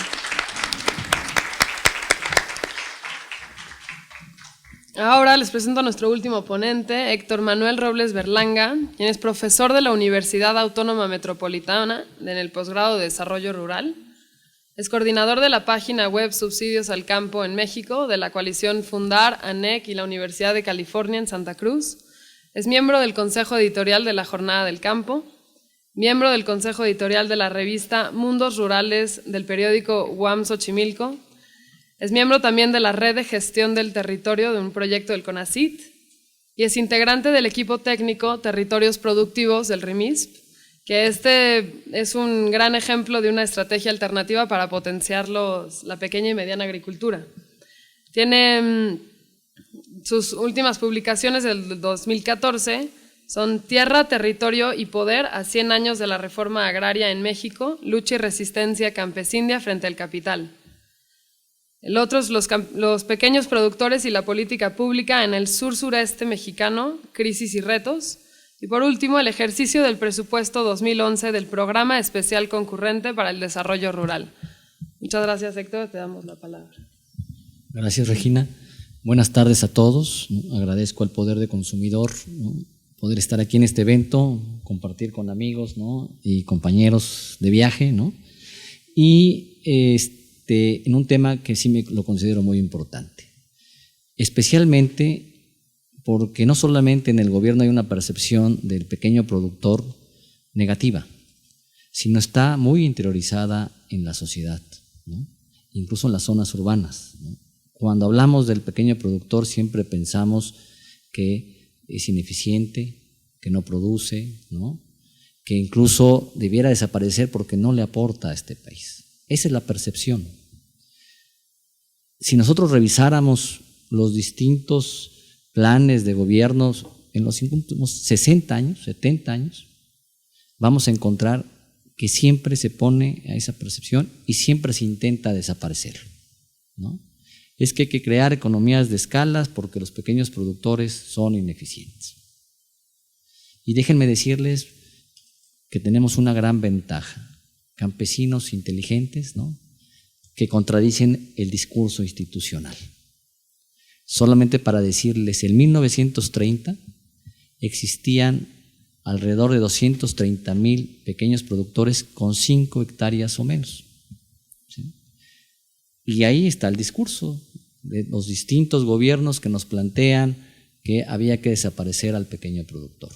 Ahora les presento a nuestro último ponente, Héctor Manuel Robles Berlanga, quien es profesor de la Universidad Autónoma Metropolitana en el posgrado de Desarrollo Rural. Es coordinador de la página web Subsidios al Campo en México, de la coalición Fundar, ANEC y la Universidad de California en Santa Cruz. Es miembro del Consejo Editorial de la Jornada del Campo, miembro del Consejo Editorial de la revista Mundos Rurales del periódico UAM Xochimilco. Es miembro también de la Red de Gestión del Territorio de un proyecto del CONACYT y es integrante del equipo técnico Territorios Productivos del RIMISP, que es un gran ejemplo de una estrategia alternativa para potenciar la pequeña y mediana agricultura. Tiene sus últimas publicaciones del 2014, son Tierra, Territorio y Poder a 100 años de la reforma agraria en México, lucha y resistencia campesina frente al capital. El otro es los pequeños productores y la política pública en el sur-sureste mexicano, crisis y retos. Y por último, el ejercicio del presupuesto 2011 del Programa Especial Concurrente para el Desarrollo Rural. Muchas gracias, Héctor, te damos la palabra. Gracias, Regina. Buenas tardes a todos. Agradezco al Poder de Consumidor, poder estar aquí en este evento, compartir con amigos, y compañeros de viaje, y en un tema que sí lo considero muy importante, especialmente porque no solamente en el gobierno hay una percepción del pequeño productor negativa, sino está muy interiorizada en la sociedad, incluso en las zonas urbanas. Cuando hablamos del pequeño productor siempre pensamos que es ineficiente, que no produce, que incluso debiera desaparecer porque no le aporta a este país. Esa es la percepción. Si nosotros revisáramos los distintos planes de gobiernos en los últimos 60 años, 70 años, vamos a encontrar que siempre se pone a esa percepción y siempre se intenta desaparecerlo, Es que hay que crear economías de escalas porque los pequeños productores son ineficientes. Y déjenme decirles que tenemos una gran ventaja, campesinos inteligentes, que contradicen el discurso institucional. Solamente para decirles, en 1930 existían alrededor de 230,000 pequeños productores con 5 hectáreas o menos. ¿Sí? Y ahí está el discurso de los distintos gobiernos que nos plantean que había que desaparecer al pequeño productor.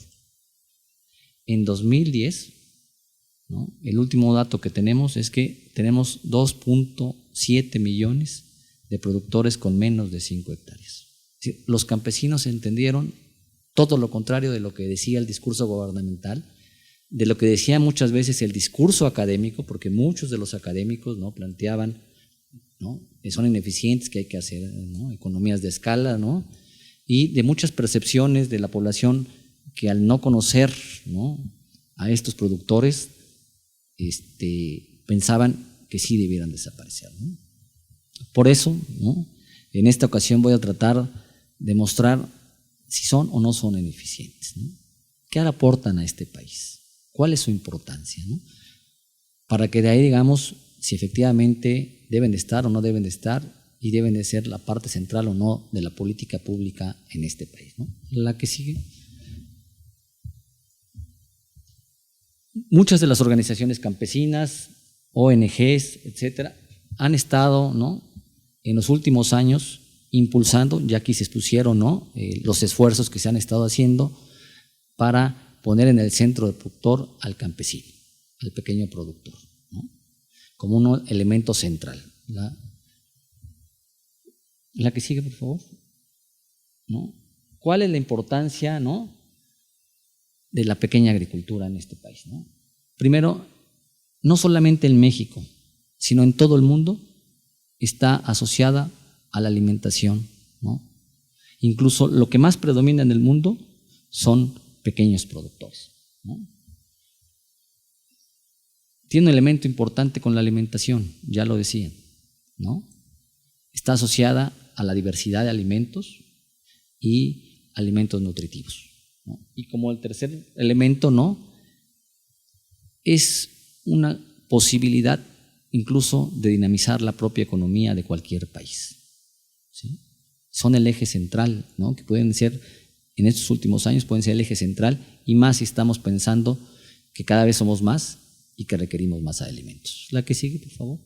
En 2010, el último dato que tenemos es que tenemos 2.7 millones de productores con menos de 5 hectáreas. Los campesinos entendieron todo lo contrario de lo que decía el discurso gubernamental, de lo que decía muchas veces el discurso académico, porque muchos de los académicos planteaban que son ineficientes, que hay que hacer economías de escala, y de muchas percepciones de la población que al no conocer a estos productores pensaban que sí debieran desaparecer, ¿no? Por eso, ¿no?, en esta ocasión voy a tratar de mostrar si son o no son ineficientes, ¿no? ¿Qué aportan a este país? ¿Cuál es su importancia, ¿no? Para que de ahí digamos si efectivamente deben de estar o no deben de estar y deben de ser la parte central o no de la política pública en este país, ¿no? La que sigue. Muchas de las organizaciones campesinas, ONGs, etcétera, han estado, ¿no?, en los últimos años impulsando, ya aquí se expusieron, ¿no?, los esfuerzos que se han estado haciendo para poner en el centro del productor al campesino, al pequeño productor, ¿no?, como un elemento central. La que sigue, por favor, ¿no? ¿Cuál es la importancia, ¿no?, de la pequeña agricultura en este país, ¿no? Primero, no solamente en México, sino en todo el mundo está asociada a la alimentación, ¿no? Incluso lo que más predomina en el mundo son pequeños productores, ¿no? Tiene un elemento importante con la alimentación, ya lo decía, ¿no? Está asociada a la diversidad de alimentos y alimentos nutritivos, ¿no? Y como el tercer elemento, ¿no?, es una posibilidad incluso de dinamizar la propia economía de cualquier país, ¿sí? Son el eje central, ¿no?, que pueden ser, en estos últimos años, pueden ser el eje central, y más si estamos pensando que cada vez somos más y que requerimos más alimentos. La que sigue, por favor,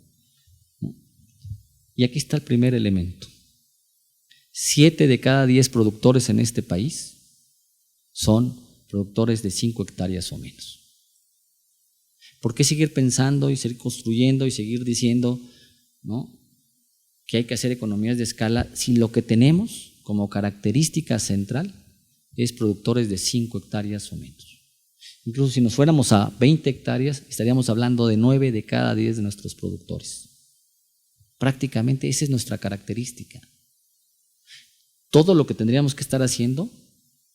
¿no? Y aquí está el primer elemento. 7 de cada 10 productores en este país son productores de 5 hectáreas o menos. ¿Por qué seguir pensando y seguir construyendo y seguir diciendo, ¿no?, que hay que hacer economías de escala si lo que tenemos como característica central es productores de 5 hectáreas o menos? Incluso si nos fuéramos a 20 hectáreas, estaríamos hablando de 9 de cada 10 de nuestros productores. Prácticamente esa es nuestra característica. Todo lo que tendríamos que estar haciendo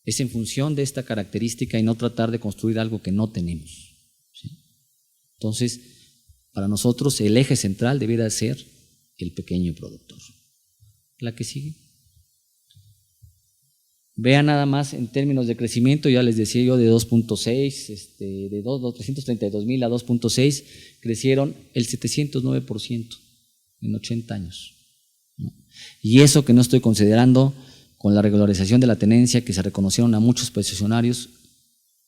es en función de esta característica y no tratar de construir algo que no tenemos, ¿sí? Entonces, para nosotros el eje central debiera ser el pequeño productor. La que sigue. Vean nada más en términos de crecimiento, ya les decía yo de 2.6, de 332,000 a 2.6, crecieron el 709% en 80 años, ¿no? Y eso que no estoy considerando con la regularización de la tenencia, que se reconocieron a muchos peticionarios,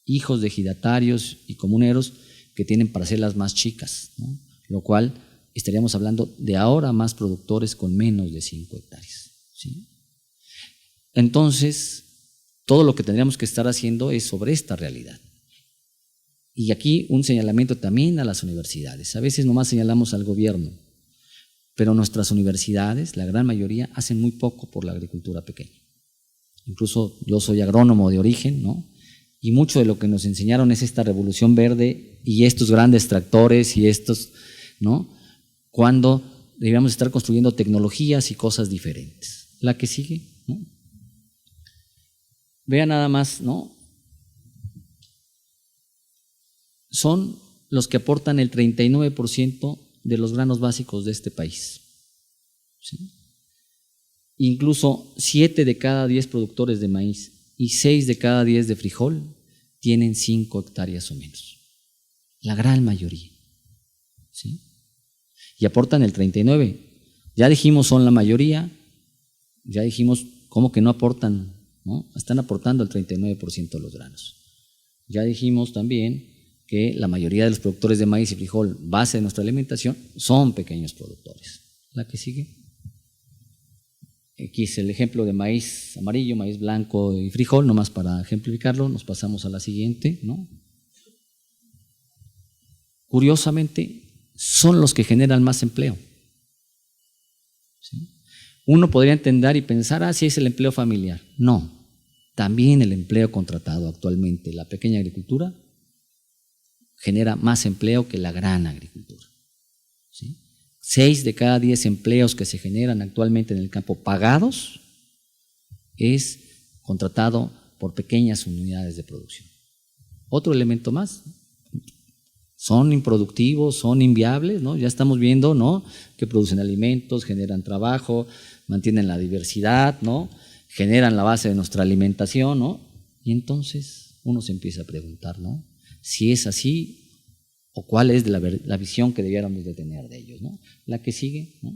hijos de ejidatarios y comuneros que tienen parcelas más chicas, ¿no?, lo cual estaríamos hablando de ahora más productores con menos de 5 hectáreas, ¿sí? Entonces, todo lo que tendríamos que estar haciendo es sobre esta realidad. Y aquí un señalamiento también a las universidades. A veces nomás señalamos al gobierno, pero nuestras universidades, la gran mayoría, hacen muy poco por la agricultura pequeña. Incluso yo soy agrónomo de origen, ¿no?, y mucho de lo que nos enseñaron es esta revolución verde y estos grandes tractores y estos, ¿no?, cuando debíamos estar construyendo tecnologías y cosas diferentes. La que sigue, ¿no? Vean nada más, ¿no? Son los que aportan el 39% de los granos básicos de este país, ¿sí? Incluso 7 de cada 10 productores de maíz y 6 de cada 10 de frijol tienen 5 hectáreas o menos. La gran mayoría, ¿sí? Y aportan el 39%. Ya dijimos son la mayoría, ya dijimos cómo que no aportan, ¿no? Están aportando el 39% de los granos. Ya dijimos también que la mayoría de los productores de maíz y frijol, base de nuestra alimentación, son pequeños productores. La que sigue. Aquí es el ejemplo de maíz amarillo, maíz blanco y frijol, nomás para ejemplificarlo. Nos pasamos a la siguiente, ¿no? Curiosamente, son los que generan más empleo, ¿sí? Uno podría entender y pensar, sí es el empleo familiar. No, también el empleo contratado actualmente. La pequeña agricultura genera más empleo que la gran agricultura, ¿sí? 6 de cada 10 empleos que se generan actualmente en el campo pagados es contratado por pequeñas unidades de producción. Otro elemento más, son improductivos, son inviables, ¿no? Ya estamos viendo, ¿no?, que producen alimentos, generan trabajo, mantienen la diversidad, ¿no?, generan la base de nuestra alimentación, ¿no? Y entonces uno se empieza a preguntar, ¿no?, si es así o cuál es la visión que debiéramos de tener de ellos, ¿no? La que sigue, ¿no?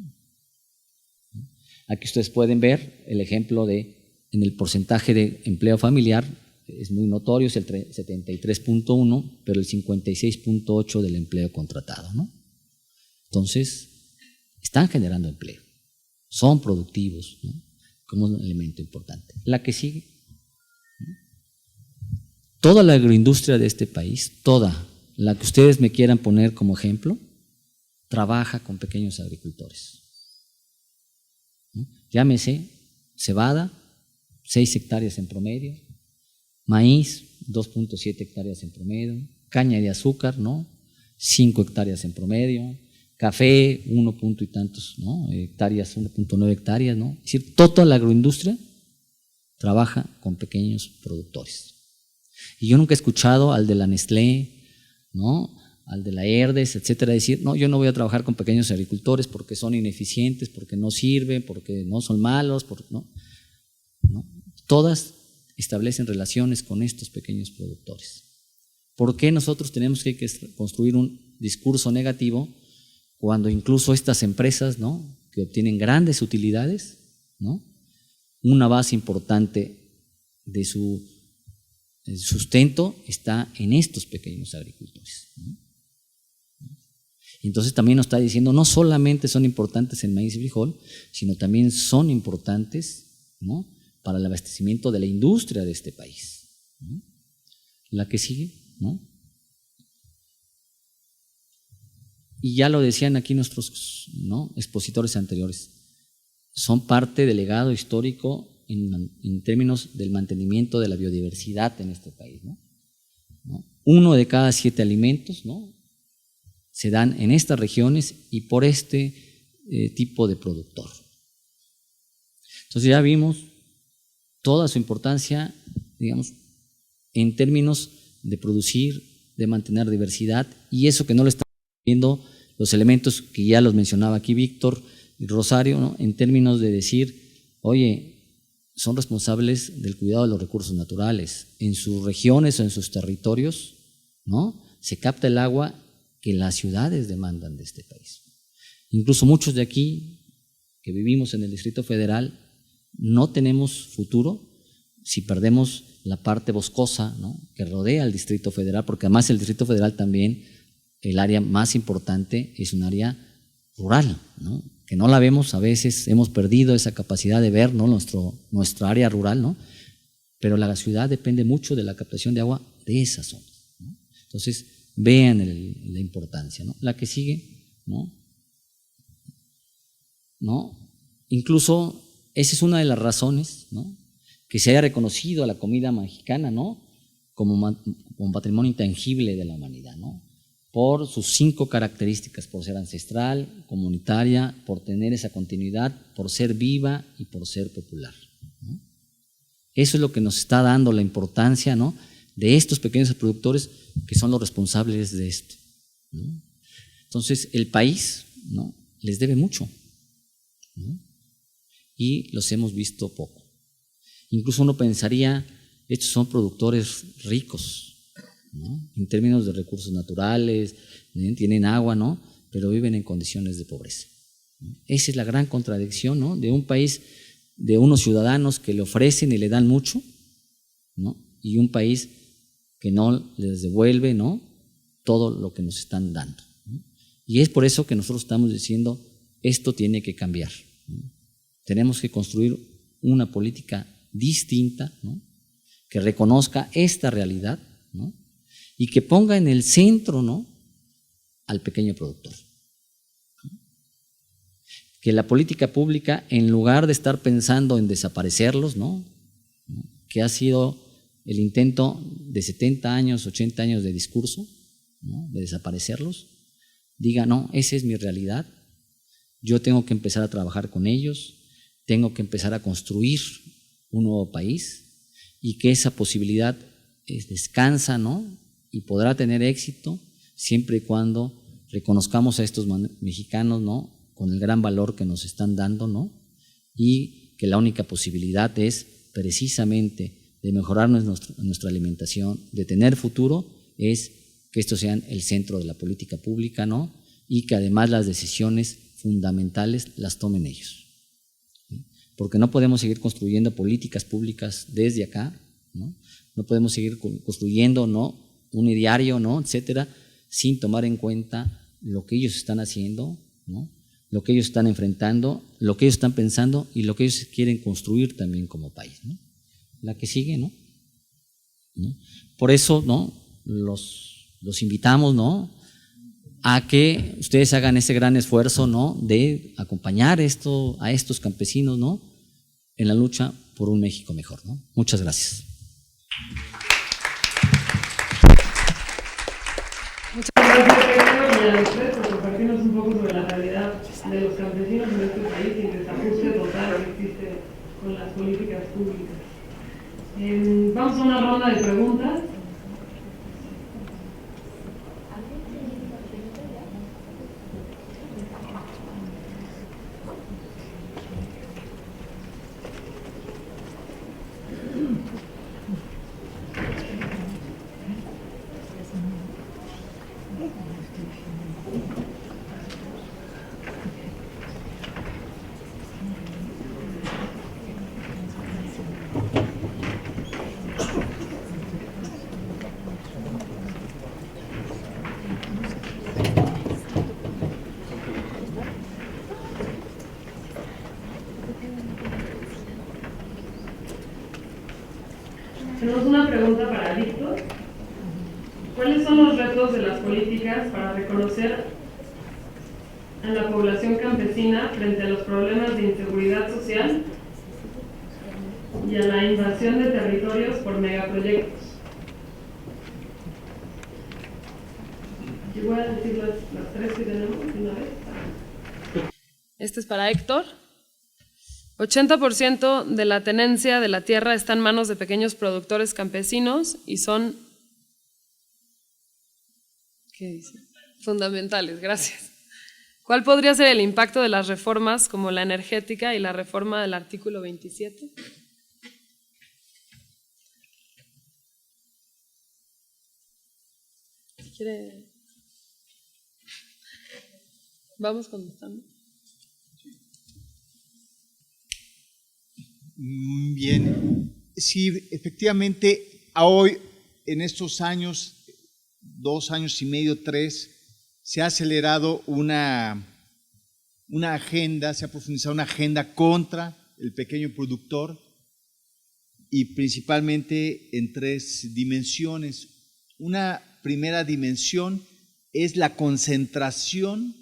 Aquí ustedes pueden ver el ejemplo en el porcentaje de empleo familiar, es muy notorio, es el 73.1, pero el 56.8 del empleo contratado, ¿no? Entonces, están generando empleo, son productivos, ¿no?, como un elemento importante. La que sigue, ¿no? Toda la agroindustria de este país, toda la que ustedes me quieran poner como ejemplo, trabaja con pequeños agricultores, ¿no? Llámese cebada, 6 hectáreas en promedio, maíz, 2.7 hectáreas en promedio, caña de azúcar, ¿no?, 5 hectáreas en promedio, café, 1 punto y tantos, ¿no?, hectáreas, 1.9 hectáreas, ¿no? Es decir, toda la agroindustria trabaja con pequeños productores. Y yo nunca he escuchado al de la Nestlé, ¿no?, al de la Herdes, etcétera, decir, no, yo no voy a trabajar con pequeños agricultores porque son ineficientes, porque no sirven, porque no son malos, ¿no? Todas establecen relaciones con estos pequeños productores. ¿Por qué nosotros tenemos que construir un discurso negativo cuando incluso estas empresas, ¿no?, que obtienen grandes utilidades, ¿no?, una base importante de su sustento está en estos pequeños agricultores, ¿no? Entonces también nos está diciendo, no solamente son importantes el maíz y frijol, sino también son importantes, ¿no?, para el abastecimiento de la industria de este país, ¿no? La que sigue, ¿no? Y ya lo decían aquí nuestros, ¿no?, expositores anteriores, son parte del legado histórico en términos del mantenimiento de la biodiversidad en este país, ¿no? 1 de cada 7 alimentos, ¿no?, se dan en estas regiones y por este tipo de productor. Entonces ya vimos toda su importancia, digamos, en términos de producir, de mantener diversidad, y eso que no le estamos viendo los elementos que ya los mencionaba aquí Víctor y Rosario, ¿no?, en términos de decir, oye, son responsables del cuidado de los recursos naturales. En sus regiones o en sus territorios, ¿no?, se capta el agua que las ciudades demandan de este país. Incluso muchos de aquí que vivimos en el Distrito Federal no tenemos futuro si perdemos la parte boscosa, ¿no?, que rodea al Distrito Federal, porque además el Distrito Federal también, el área más importante es un área rural, ¿no?, que no la vemos, a veces hemos perdido esa capacidad de ver, ¿no?, nuestra área rural, ¿no?, pero la ciudad depende mucho de la captación de agua de esa zona, ¿no? Entonces, vean la importancia, ¿no? La que sigue, ¿no? Incluso esa es una de las razones, ¿no?, que se haya reconocido a la comida mexicana, ¿no?, como patrimonio intangible de la humanidad, ¿no?, por sus 5 características: por ser ancestral, comunitaria, por tener esa continuidad, por ser viva y por ser popular, ¿no? Eso es lo que nos está dando la importancia, ¿no?, de estos pequeños productores que son los responsables de esto, ¿no? Entonces, el país, ¿no?, les debe mucho, ¿no?, y los hemos visto poco. Incluso uno pensaría, estos son productores ricos, ¿no?, en términos de recursos naturales, tienen agua, ¿no?, pero viven en condiciones de pobreza, ¿no? Esa es la gran contradicción, ¿no?, de un país, de unos ciudadanos que le ofrecen y le dan mucho, ¿no?, y un país que no les devuelve, ¿no?, todo lo que nos están dando, ¿no? Y es por eso que nosotros estamos diciendo, esto tiene que cambiar, ¿no? Tenemos que construir una política distinta, ¿no?, que reconozca esta realidad, ¿no?, y que ponga en el centro, ¿no?, al pequeño productor. Que la política pública, en lugar de estar pensando en desaparecerlos, ¿no?, que ha sido el intento de 70 años, 80 años de discurso, ¿no?, de desaparecerlos, diga, no, esa es mi realidad, yo tengo que empezar a trabajar con ellos, tengo que empezar a construir un nuevo país, y que esa posibilidad descansa, ¿no?, y podrá tener éxito siempre y cuando reconozcamos a estos mexicanos, ¿no?, con el gran valor que nos están dando, ¿no?, y que la única posibilidad es precisamente de mejorar nuestra alimentación, de tener futuro, es que estos sean el centro de la política pública, ¿no?, y que además las decisiones fundamentales las tomen ellos. ¿Sí? Porque no podemos seguir construyendo políticas públicas desde acá, ¿no? No podemos seguir construyendo, ¿no?, un ideario, ¿no?, etcétera, sin tomar en cuenta lo que ellos están haciendo, ¿no?, lo que ellos están enfrentando, lo que ellos están pensando y lo que ellos quieren construir también como país, ¿no? La que sigue, ¿no? Por eso, ¿no?, los invitamos, ¿no?, a que ustedes hagan ese gran esfuerzo, ¿no?, de acompañar a estos campesinos, ¿no?, en la lucha por un México mejor, ¿no? Muchas gracias. Muchas gracias, Héctor, y a usted por compartirnos un poco sobre la realidad de los campesinos en este país y el desajuste total que existe con las políticas públicas. Vamos a una ronda de preguntas. Tenemos una pregunta para Víctor. ¿Cuáles son los retos de las políticas para reconocer a la población campesina frente a los problemas de inseguridad social y a la invasión de territorios por megaproyectos? Yo voy a decir las tres que tenemos de una vez. Este es para Héctor. 80% de la tenencia de la tierra está en manos de pequeños productores campesinos y son, ¿qué dice?, fundamentales. Gracias. ¿Cuál podría ser el impacto de las reformas como la energética y la reforma del artículo 27? Si quiere, vamos contestando. Bien, sí, efectivamente, hoy, en estos años, 2 años y medio, 3, se ha acelerado una agenda, se ha profundizado una agenda contra el pequeño productor y principalmente en 3 dimensiones. Una primera dimensión es la concentración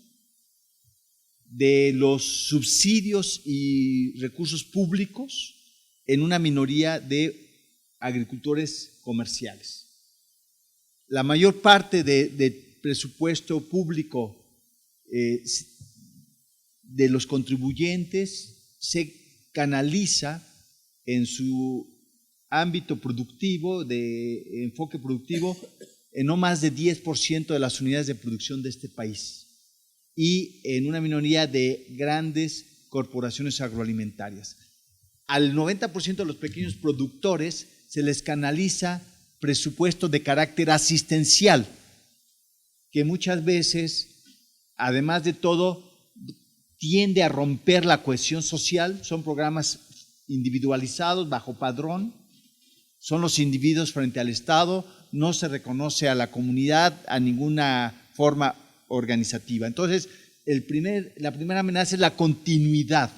de los subsidios y recursos públicos en una minoría de agricultores comerciales. La mayor parte del presupuesto público de los contribuyentes se canaliza en su ámbito productivo, de enfoque productivo, en no más de 10% de las unidades de producción de este país y en una minoría de grandes corporaciones agroalimentarias. Al 90% de los pequeños productores se les canaliza presupuesto de carácter asistencial, que muchas veces, además de todo, tiende a romper la cohesión social. Son programas individualizados, bajo padrón, son los individuos frente al Estado, no se reconoce a la comunidad, a ninguna forma organizativa. Entonces, la primera amenaza es la continuidad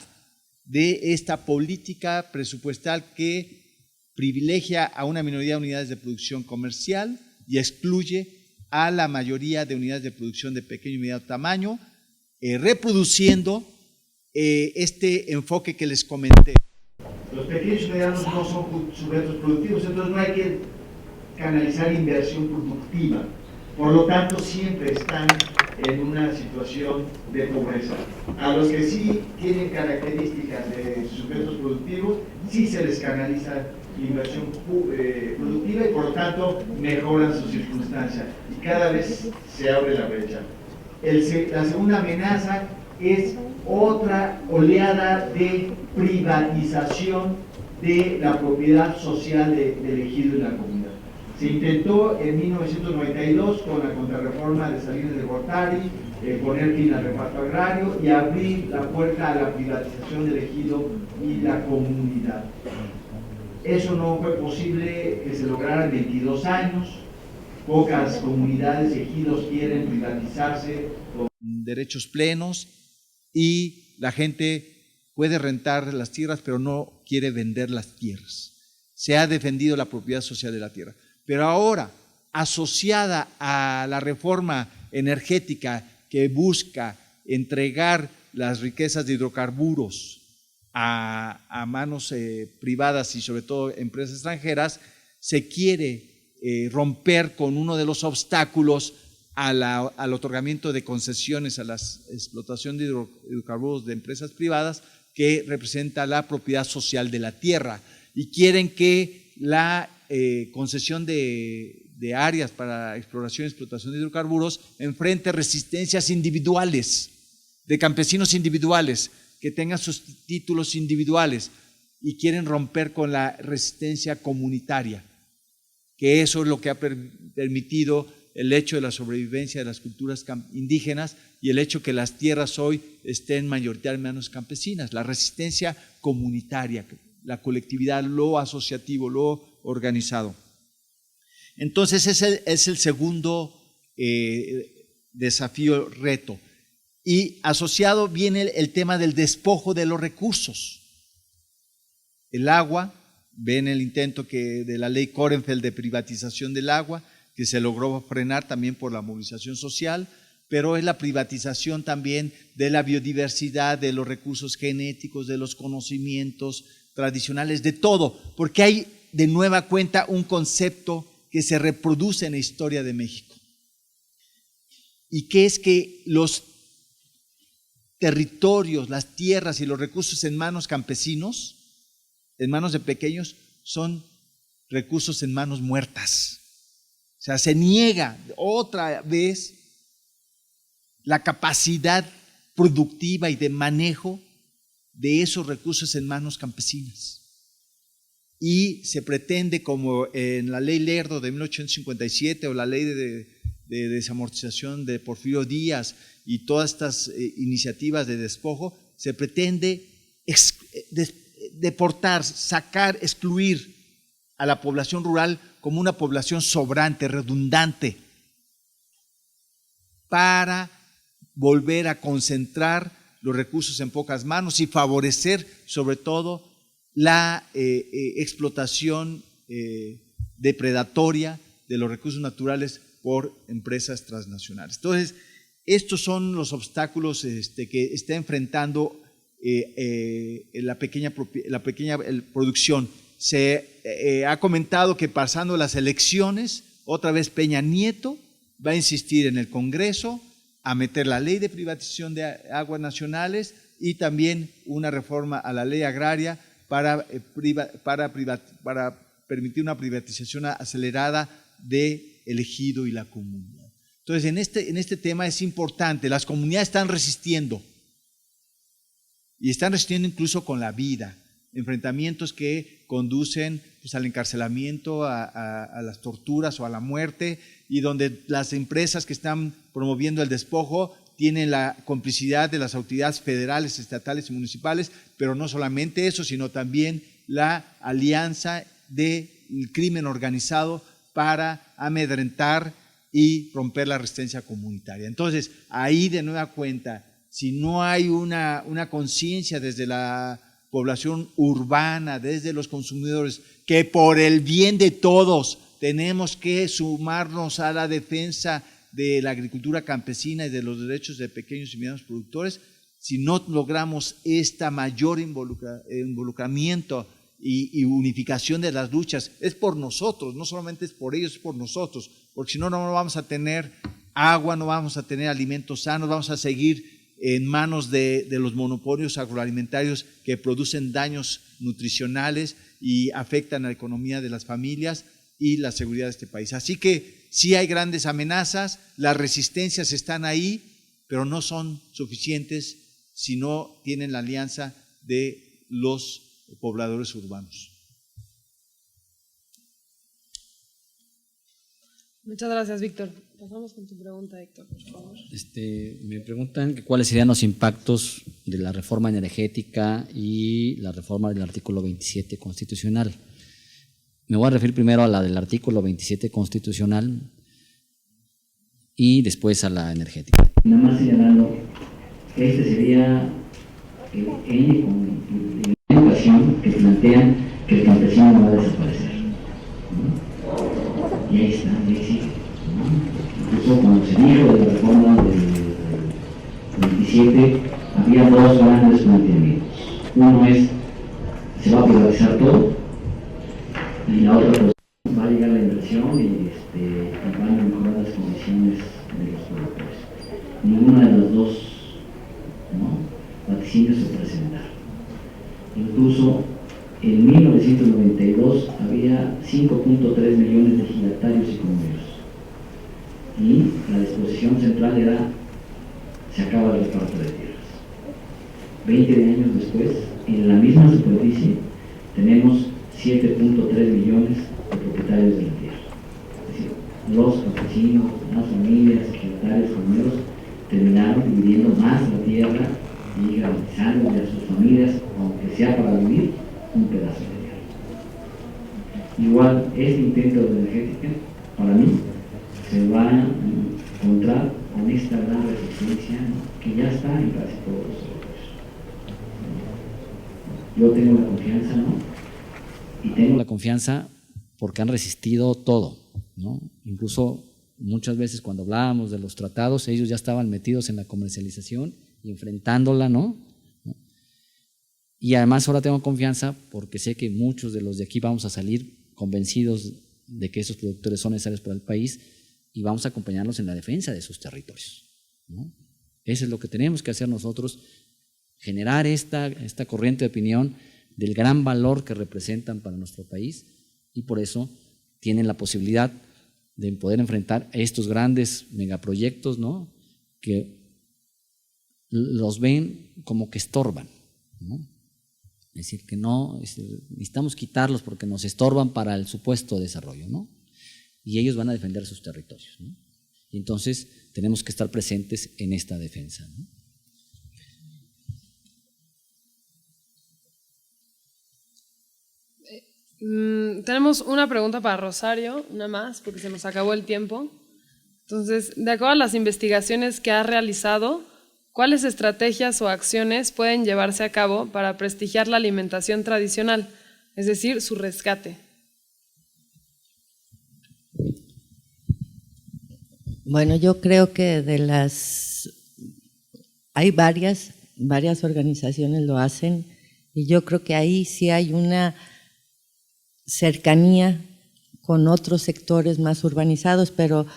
de esta política presupuestal que privilegia a una minoría de unidades de producción comercial y excluye a la mayoría de unidades de producción de pequeño y mediano tamaño, reproduciendo este enfoque que les comenté. Los pequeños y medianos no son sujetos productivos, entonces no hay que canalizar inversión productiva. Por lo tanto, siempre están en una situación de pobreza. A los que sí tienen características de sujetos productivos, sí se les canaliza inversión productiva y por lo tanto mejoran sus circunstancias y cada vez se abre la brecha. La segunda amenaza es otra oleada de privatización de la propiedad social del ejido y la comunidad. Se intentó en 1992 con la contrarreforma de Salinas de Gortari poner fin al reparto agrario y abrir la puerta a la privatización del ejido y la comunidad. Eso no fue posible que se lograra en 22 años. Pocas comunidades y ejidos quieren privatizarse con derechos plenos y la gente puede rentar las tierras, pero no quiere vender las tierras. Se ha defendido la propiedad social de la tierra. Pero ahora, asociada a la reforma energética que busca entregar las riquezas de hidrocarburos a manos privadas y sobre todo empresas extranjeras, se quiere romper con uno de los obstáculos al otorgamiento de concesiones a la explotación de hidrocarburos de empresas privadas, que representa la propiedad social de la tierra, y quieren que la concesión de áreas para exploración y explotación de hidrocarburos enfrente resistencias individuales, de campesinos individuales, que tengan sus títulos individuales, y quieren romper con la resistencia comunitaria, que eso es lo que ha permitido el hecho de la sobrevivencia de las culturas indígenas y el hecho que las tierras hoy estén mayoritariamente en manos campesinas, la resistencia comunitaria, la colectividad, lo asociativo, lo organizado. Entonces ese es el segundo desafío, reto. Y asociado viene el tema del despojo de los recursos. El agua, ven el intento de la ley Korenfeld de privatización del agua, que se logró frenar también por la movilización social, pero es la privatización también de la biodiversidad, de los recursos genéticos, de los conocimientos tradicionales, de todo, porque hay de nueva cuenta un concepto que se reproduce en la historia de México, y que es que los territorios, las tierras y los recursos en manos campesinos, en manos de pequeños, son recursos en manos muertas. O sea, se niega otra vez la capacidad productiva y de manejo de esos recursos en manos campesinas. Y se pretende, como en la ley Lerdo de 1857 o la ley de desamortización de Porfirio Díaz y todas estas iniciativas de despojo, se pretende deportar, sacar, excluir a la población rural como una población sobrante, redundante, para volver a concentrar los recursos en pocas manos y favorecer sobre todo la explotación depredatoria de los recursos naturales por empresas transnacionales. Entonces, estos son los obstáculos que está enfrentando la pequeña producción. Se ha comentado que pasando las elecciones, otra vez Peña Nieto va a insistir en el Congreso a meter la ley de privatización de aguas nacionales y también una reforma a la ley agraria para permitir una privatización acelerada del ejido y la comunidad. Entonces, en este tema es importante, las comunidades están resistiendo y están resistiendo incluso con la vida, enfrentamientos que conducen pues, al encarcelamiento, a las torturas o a la muerte, y donde las empresas que están promoviendo el despojo tienen la complicidad de las autoridades federales, estatales y municipales, pero no solamente eso, sino también la alianza del crimen organizado para amedrentar y romper la resistencia comunitaria. Entonces, ahí de nueva cuenta, si no hay una conciencia desde la población urbana, desde los consumidores, que por el bien de todos tenemos que sumarnos a la defensa de la agricultura campesina y de los derechos de pequeños y medianos productores, si no logramos esta mayor involucramiento y unificación de las luchas, es por nosotros, no solamente es por ellos, es por nosotros, porque si no, no vamos a tener agua, no vamos a tener alimentos sanos, vamos a seguir en manos de los monopolios agroalimentarios que producen daños nutricionales y afectan a la economía de las familias y la seguridad de este país. Así que sí hay grandes amenazas, las resistencias están ahí, pero no son suficientes si no tienen la alianza de los pobladores urbanos. Muchas gracias, Víctor. Pasamos con tu pregunta, Héctor, por favor. Me preguntan que cuáles serían los impactos de la reforma energética y la reforma del artículo 27 constitucional. Me voy a referir primero a la del artículo 27 constitucional y después a la energética. Nada más señalando que este sería en educación que plantean que el campesino no va a desaparecer, ¿no? Y ahí está, ahí sigue, ¿no? Incluso cuando se dijo de la reforma del 27, había dos grandes planteamientos. Uno es, se va a privatizar todo, y la otra, pues, va a llegar la inversión y van a mejorar las condiciones de los productores. Ninguna de las dos, ¿no?, vaticinios se presentaron. Incluso en 1992 había 5.3 millones de ejidatarios y comuneros. Y la disposición central era, se acaba el reparto de tierras. 20 años después, en la misma superficie, tenemos 7.3 millones de propietarios de la tierra. Es decir, los campesinos, las familias, ejidatarios, comuneros, terminaron dividiendo más la tierra y garantizando a sus familias, aunque sea para vivir, un pedazo de tierra. Igual, este intento de energética, para mí, se va a encontrar con esta gran resistencia, ¿no?, que ya está en casi todos los sectores. Yo tengo la confianza, ¿no? Y tengo la confianza porque han resistido todo, ¿no? Incluso muchas veces cuando hablábamos de los tratados, ellos ya estaban metidos en la comercialización y enfrentándola, ¿no? Y además ahora tengo confianza porque sé que muchos de los de aquí vamos a salir convencidos de que esos productores son necesarios para el país y vamos a acompañarlos en la defensa de sus territorios, ¿no? Eso es lo que tenemos que hacer nosotros, generar esta corriente de opinión del gran valor que representan para nuestro país, y por eso tienen la posibilidad de poder enfrentar estos grandes megaproyectos, ¿no?, que los ven como que estorban, ¿no? Es decir, que no, necesitamos quitarlos porque nos estorban para el supuesto desarrollo, ¿no? Y ellos van a defender sus territorios, ¿no? Y entonces tenemos que estar presentes en esta defensa, ¿no? Tenemos una pregunta para Rosario, una más, porque se nos acabó el tiempo. Entonces, de acuerdo a las investigaciones que ha realizado, ¿cuáles estrategias o acciones pueden llevarse a cabo para prestigiar la alimentación tradicional, es decir, su rescate? Bueno, yo creo que hay varias organizaciones lo hacen, y yo creo que ahí sí hay una cercanía con otros sectores más urbanizados, pero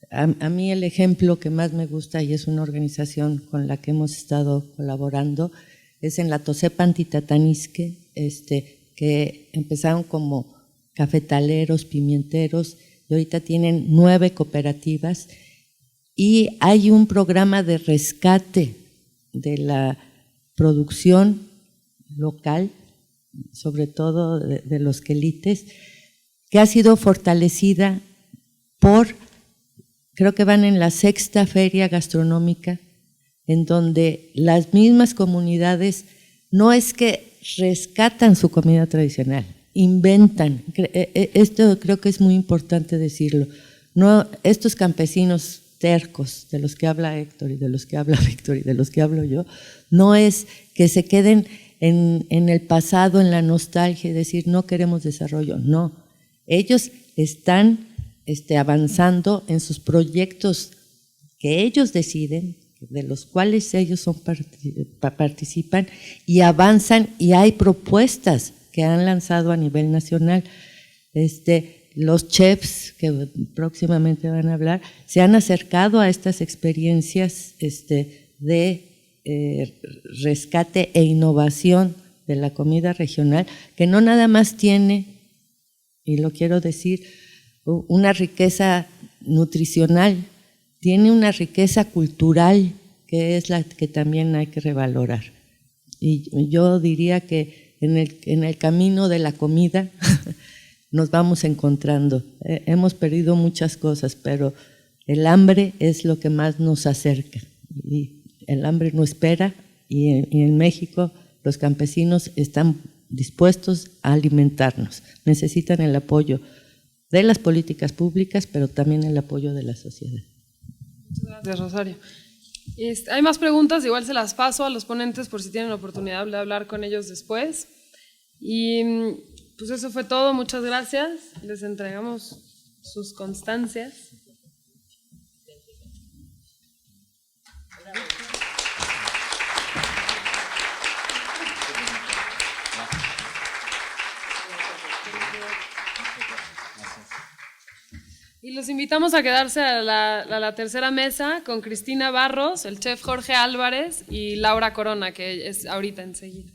a mí el ejemplo que más me gusta, y es una organización con la que hemos estado colaborando, es en la Tosepa Antitatanisque, que empezaron como cafetaleros, pimienteros, y ahorita tienen 9 cooperativas, y hay un programa de rescate de la producción local, sobre todo de los quelites, que ha sido fortalecida creo que van en la 6ª feria gastronómica, en donde las mismas comunidades no es que rescatan su comida tradicional, inventan. Esto creo que es muy importante decirlo. No, estos campesinos tercos de los que habla Héctor y de los que habla Víctor y de los que hablo yo, no es que se queden en el pasado, en la nostalgia y decir no queremos desarrollo, no. Ellos están avanzando en sus proyectos que ellos deciden, de los cuales ellos participan, y avanzan, y hay propuestas que han lanzado a nivel nacional. Los chefs que próximamente van a hablar se han acercado a estas experiencias de rescate e innovación de la comida regional, que no nada más tiene, y lo quiero decir, una riqueza nutricional, tiene una riqueza cultural que es la que también hay que revalorar. Y yo diría que en el camino de la comida nos vamos encontrando. Hemos perdido muchas cosas, pero el hambre es lo que más nos acerca. Y el hambre no espera, y en México los campesinos están dispuestos a alimentarnos. Necesitan el apoyo de las políticas públicas, pero también el apoyo de la sociedad. Muchas gracias, Rosario. Hay más preguntas, igual se las paso a los ponentes por si tienen la oportunidad de hablar con ellos después. Y pues eso fue todo, muchas gracias. Les entregamos sus constancias. Y los invitamos a quedarse a la tercera mesa con Cristina Barros, el chef Jorge Álvarez y Laura Corona, que es ahorita enseguida.